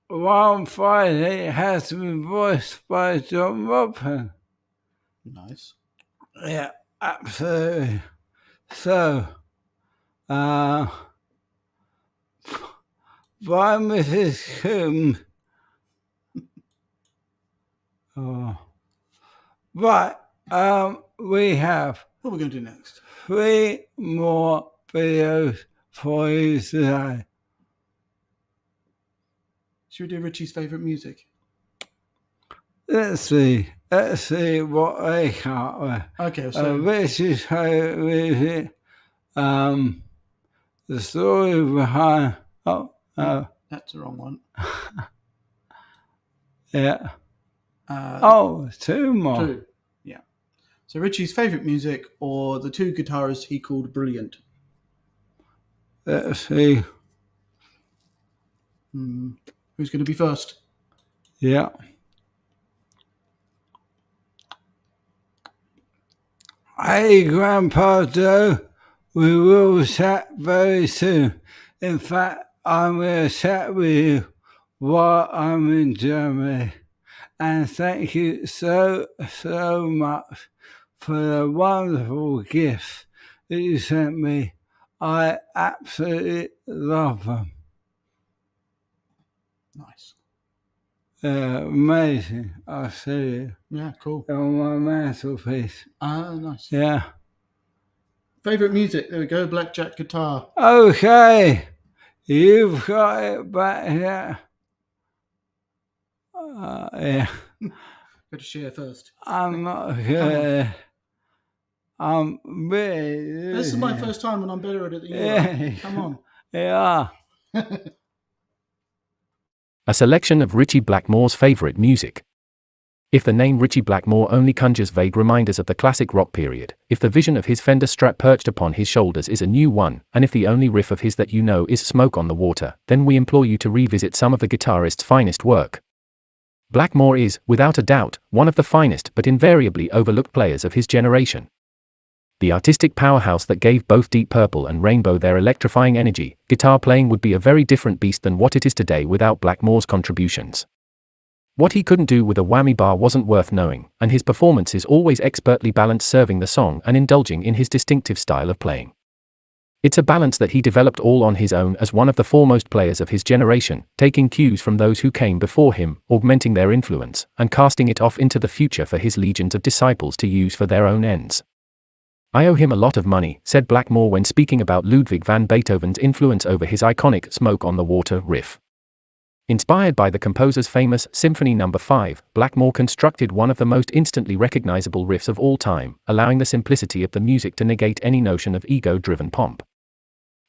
One on Friday has been voiced by John Robson. Nice. Yeah, absolutely. So, by Mrs. Coombs. Right, we have What are we going to do next? 3 more videos for you today. Should we do Richie's favourite music? Let's see what they come up with. Okay, so Richie's favourite music, the story behind, that's the wrong one. yeah. 2 more. 2. Yeah. So Richie's favourite music or the 2 guitarists he called brilliant? Let's see. Who's going to be first? Yeah. Hey, Grandpa Joe, we will chat very soon. In fact, I'm going to chat with you while I'm in Germany. And thank you so much for the wonderful gifts that you sent me. I absolutely love them. Nice. Amazing. I see it. Yeah, cool. On my mantelpiece. Nice. Yeah. Favourite music? There we go. Blackjack guitar. Okay. You've got it back here. Yeah. Got to share first. I'm not good. I'm really. This is my first time and I'm better at it than you are. Yeah. Come on. Yeah. A selection of Ritchie Blackmore's favourite music. If the name Ritchie Blackmore only conjures vague reminders of the classic rock period, if the vision of his Fender Strat perched upon his shoulders is a new one, and if the only riff of his that you know is Smoke on the Water, then we implore you to revisit some of the guitarist's finest work. Blackmore is, without a doubt, one of the finest but invariably overlooked players of his generation. The artistic powerhouse that gave both Deep Purple and Rainbow their electrifying energy, guitar playing would be a very different beast than what it is today without Blackmore's contributions. What he couldn't do with a whammy bar wasn't worth knowing, and his performance is always expertly balanced, serving the song and indulging in his distinctive style of playing. It's a balance that he developed all on his own as one of the foremost players of his generation, taking cues from those who came before him, augmenting their influence, and casting it off into the future for his legions of disciples to use for their own ends. I owe him a lot of money, said Blackmore when speaking about Ludwig van Beethoven's influence over his iconic Smoke on the Water riff. Inspired by the composer's famous Symphony No. 5, Blackmore constructed one of the most instantly recognizable riffs of all time, allowing the simplicity of the music to negate any notion of ego-driven pomp.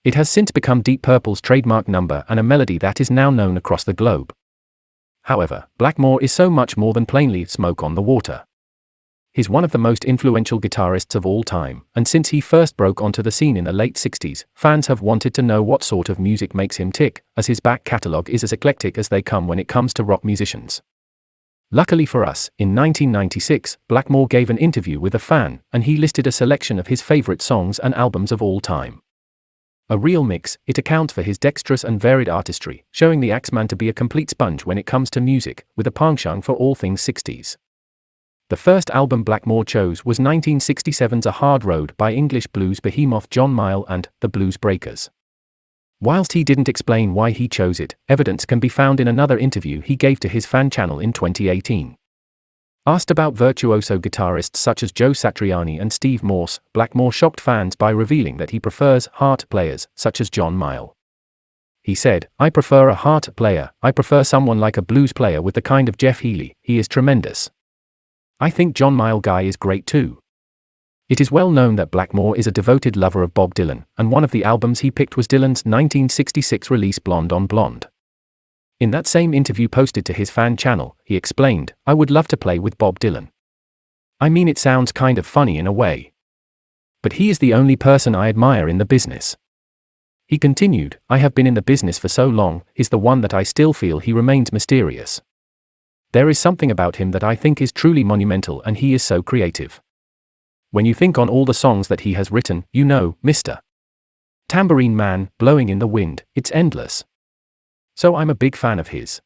It has since become Deep Purple's trademark number and a melody that is now known across the globe. However, Blackmore is so much more than plainly Smoke on the Water. He's one of the most influential guitarists of all time, and since he first broke onto the scene in the late 60s, fans have wanted to know what sort of music makes him tick, as his back catalogue is as eclectic as they come when it comes to rock musicians. Luckily for us, in 1996, Blackmore gave an interview with a fan, and he listed a selection of his favorite songs and albums of all time. A real mix, it accounts for his dexterous and varied artistry, showing the Axeman to be a complete sponge when it comes to music, with a penchant for all things 60s. The first album Blackmore chose was 1967's A Hard Road by English blues behemoth John Mayall and The Blues Breakers. Whilst he didn't explain why he chose it, evidence can be found in another interview he gave to his fan channel in 2018. Asked about virtuoso guitarists such as Joe Satriani and Steve Morse, Blackmore shocked fans by revealing that he prefers heart players, such as John Mayall. He said, "I prefer a heart player, I prefer someone like a blues player with the kind of Jeff Healey, he is tremendous. I think John Mayall guy is great too." It is well known that Blackmore is a devoted lover of Bob Dylan, and one of the albums he picked was Dylan's 1966 release Blonde on Blonde. In that same interview posted to his fan channel, he explained, "I would love to play with Bob Dylan. I mean, it sounds kind of funny in a way. But he is the only person I admire in the business." He continued, "I have been in the business for so long, he's the one that I still feel he remains mysterious. There is something about him that I think is truly monumental, and he is so creative. When you think on all the songs that he has written, you know, Mr. Tambourine Man, Blowing in the Wind, it's endless. So I'm a big fan of his."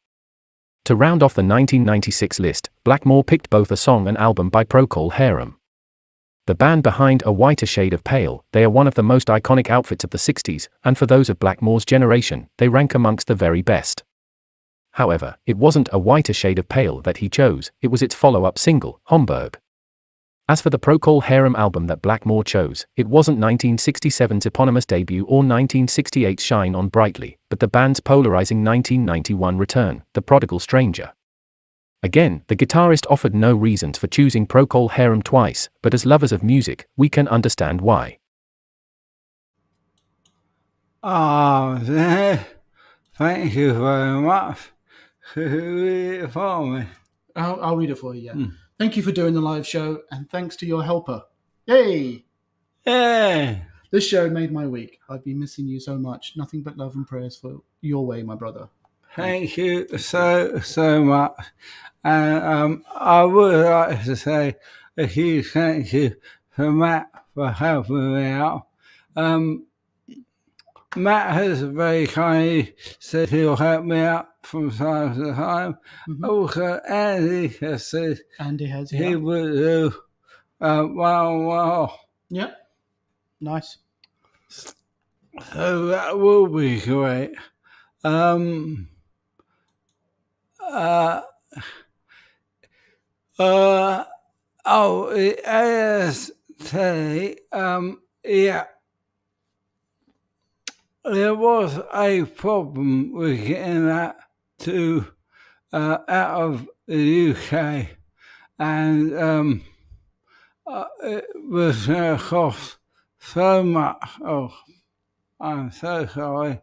To round off the 1996 list, Blackmore picked both a song and album by Procol Harum. The band behind A Whiter Shade of Pale, they are one of the most iconic outfits of the 60s, and for those of Blackmore's generation, they rank amongst the very best. However, it wasn't A Whiter Shade of Pale that he chose, it was its follow-up single, Homburg. As for the Procol Harum album that Blackmore chose, it wasn't 1967's eponymous debut or 1968's Shine On Brightly, but the band's polarizing 1991 return, The Prodigal Stranger. Again, the guitarist offered no reasons for choosing Procol Harum twice, but as lovers of music, we can understand why. Oh, thank you very much. Could you read it for me? I'll read it for you, yeah. Thank you for doing the live show, and thanks to your helper. Yay! Yeah. This show made my week. I've been missing you so much. Nothing but love and prayers for your way, my brother. Thank you so much. And I would like to say a huge thank you to Matt for helping me out. Matt has very kindly said he'll help me out from time to time. Mm-hmm. Also, Andy has said he would do well. Yep. Nice. So that will be great. Yeah. There was a problem with getting that out of the UK, and it was going to cost so much. Oh, I'm so sorry.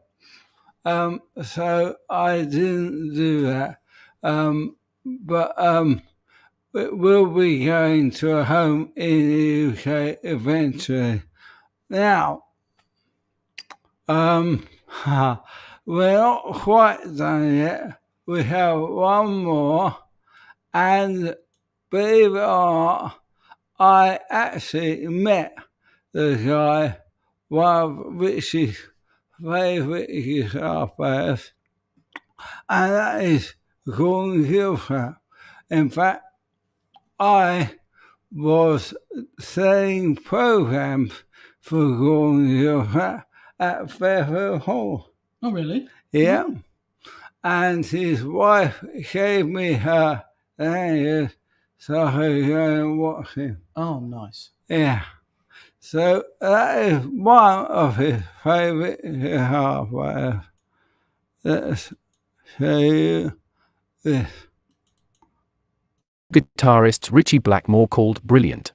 So I didn't do that. But we'll be going to a home in the UK eventually. Now, we're not quite done yet. We have one more, and believe it or not, I actually met the guy, one of Richie's favourite guitar players, and that is Gordon Gilstrap. In fact, I was selling programs for Gordon Gilstrap at Fairfield Hall. Oh, really? Yeah. Mm. And his wife gave me her lanyard so I could go and watch him. Oh, nice. Yeah. So that is one of his favourite guitar players. Let's show you this. Guitarist Ritchie Blackmore called brilliant.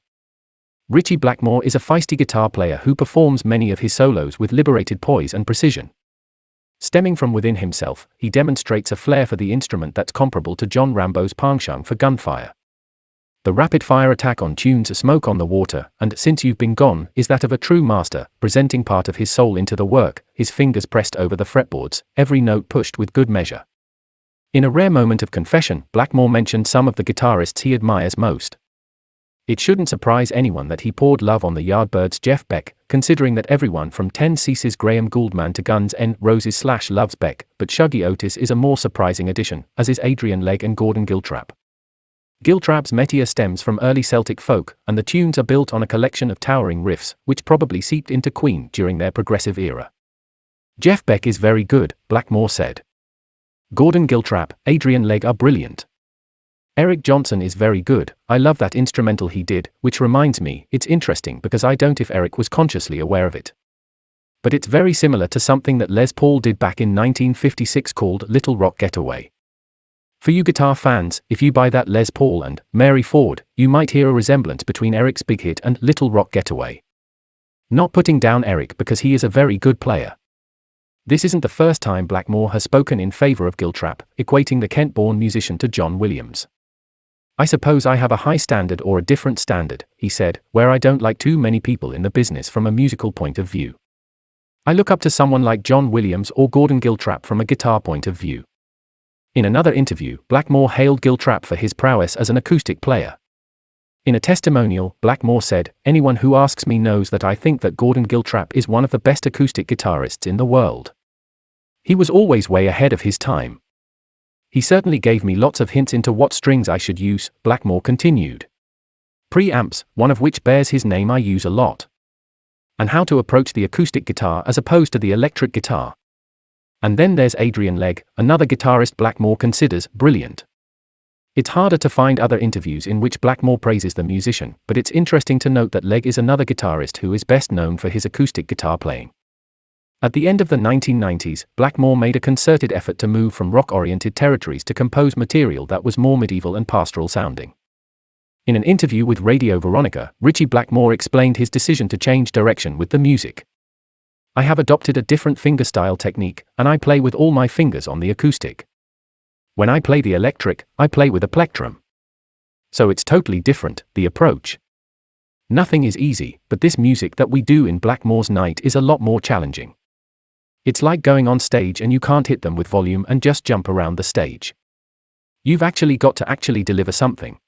Ritchie Blackmore is a feisty guitar player who performs many of his solos with liberated poise and precision. Stemming from within himself, he demonstrates a flair for the instrument that's comparable to John Rambo's penchant for gunfire. The rapid-fire attack on tunes Smoke on the Water and Since You've Been Gone is that of a true master, presenting part of his soul into the work, his fingers pressed over the fretboards, every note pushed with good measure. In a rare moment of confession, Blackmore mentioned some of the guitarists he admires most. It shouldn't surprise anyone that he poured love on the Yardbirds' Jeff Beck, considering that everyone from 10cc's Graham Gouldman to Guns N' Roses / loves Beck, but Shuggy Otis is a more surprising addition, as is Adrian Legg and Gordon Giltrap. Giltrap's métier stems from early Celtic folk, and the tunes are built on a collection of towering riffs, which probably seeped into Queen during their progressive era. Jeff Beck is very good, Blackmore said. Gordon Giltrap, Adrian Legg are brilliant. Eric Johnson is very good. I love that instrumental he did, which reminds me, it's interesting because I don't if Eric was consciously aware of it. But it's very similar to something that Les Paul did back in 1956 called Little Rock Getaway. For you guitar fans, if you buy that Les Paul and Mary Ford, you might hear a resemblance between Eric's big hit and Little Rock Getaway. Not putting down Eric because he is a very good player. This isn't the first time Blackmore has spoken in favor of Giltrap, equating the Kent-born musician to John Williams. I suppose I have a high standard or a different standard, he said, where I don't like too many people in the business from a musical point of view. I look up to someone like John Williams or Gordon Giltrap from a guitar point of view. In another interview, Blackmore hailed Giltrap for his prowess as an acoustic player. In a testimonial, Blackmore said, "Anyone who asks me knows that I think that Gordon Giltrap is one of the best acoustic guitarists in the world. He was always way ahead of his time. He certainly gave me lots of hints into what strings I should use," Blackmore continued. Preamps, one of which bears his name, I use a lot. And how to approach the acoustic guitar as opposed to the electric guitar. And then there's Adrian Legg, another guitarist Blackmore considers brilliant. It's harder to find other interviews in which Blackmore praises the musician, but it's interesting to note that Legg is another guitarist who is best known for his acoustic guitar playing. At the end of the 1990s, Blackmore made a concerted effort to move from rock-oriented territories to compose material that was more medieval and pastoral sounding. In an interview with Radio Veronica, Ritchie Blackmore explained his decision to change direction with the music. "I have adopted a different fingerstyle technique, and I play with all my fingers on the acoustic. When I play the electric, I play with a plectrum. So it's totally different, the approach. Nothing is easy, but this music that we do in Blackmore's night is a lot more challenging. It's like going on stage and you can't hit them with volume and just jump around the stage. You've actually got to actually deliver something."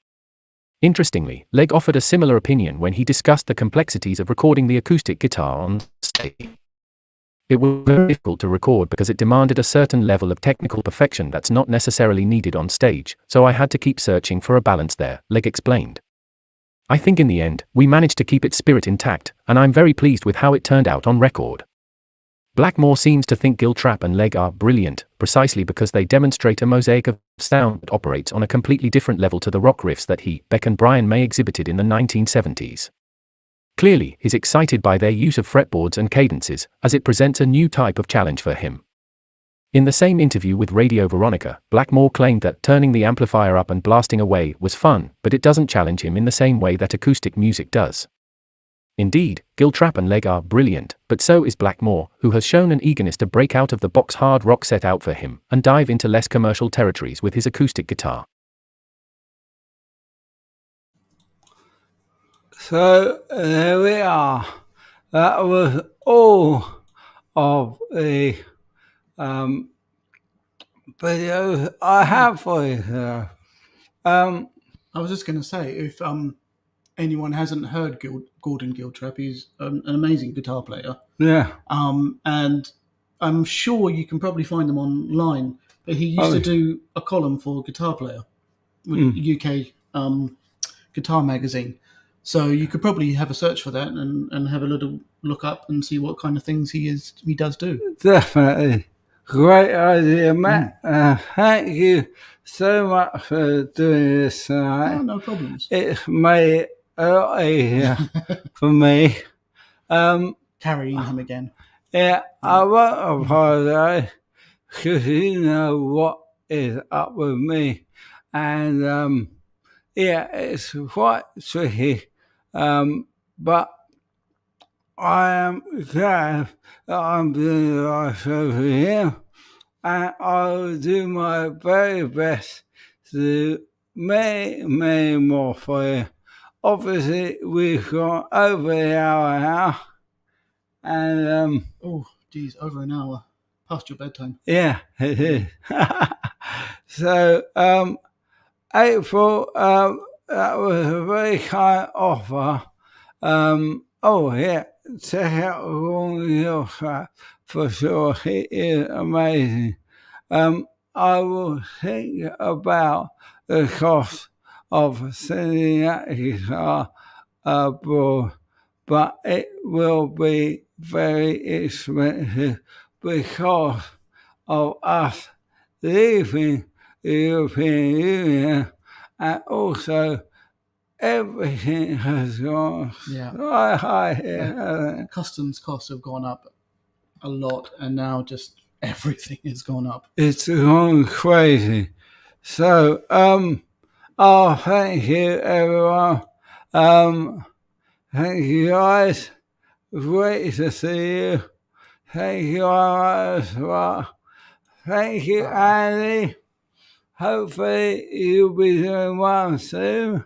Interestingly, Legg offered a similar opinion when he discussed the complexities of recording the acoustic guitar on stage. "It was very difficult to record because it demanded a certain level of technical perfection that's not necessarily needed on stage, so I had to keep searching for a balance there," Legg explained. "I think in the end, we managed to keep its spirit intact, and I'm very pleased with how it turned out on record." Blackmore seems to think Giltrap and Legg are brilliant, precisely because they demonstrate a mosaic of sound that operates on a completely different level to the rock riffs that he, Beck and Brian May exhibited in the 1970s. Clearly, he's excited by their use of fretboards and cadences, as it presents a new type of challenge for him. In the same interview with Radio Veronica, Blackmore claimed that turning the amplifier up and blasting away was fun, but it doesn't challenge him in the same way that acoustic music does. Indeed, Giltrap and Legg are brilliant, but so is Blackmore, who has shown an eagerness to break out of the box hard rock set out for him, and dive into less commercial territories with his acoustic guitar. So there we are. That was all of the videos I have for you here. I was just going to say, if anyone hasn't heard Gordon Giltrap, he's an amazing guitar player. Yeah. And I'm sure you can probably find them online. But he used to do a column for Guitar Player, with UK guitar magazine. So you could probably have a search for that and have a little look up and see what kind of things he does do. Definitely. Great idea, Matt. Thank you so much for doing this tonight. Oh, no problems. It's made it a lot easier for me. Carrying him again. Yeah, I won't apologise because you know what is up with me. And yeah, it's quite tricky. But I am glad that I'm doing the right show for him. And I will do my very best to do many more for you. Obviously, we've gone over the hour now. And, Oh, geez, over an hour. Past your bedtime. yeah, it is. So, April, that was a very kind offer. Check out Ronnie Hillside for sure. He is amazing. I will think about the cost of sending that guitar abroad, but it will be very expensive because of us leaving the European Union, and also everything has gone sky high here. Customs costs have gone up a lot, and now just everything has gone up. It's gone crazy. So, thank you, everyone. Thank you, guys. Great to see you. Thank you, as well. Thank you, Andy. Hopefully, you'll be doing well soon.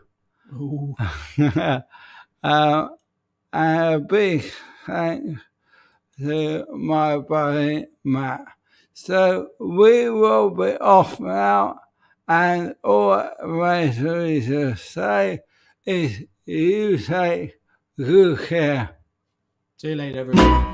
And a big thanks to my buddy Matt. So we will be off now, and all remains for me to say is you take good care. See you later, everybody.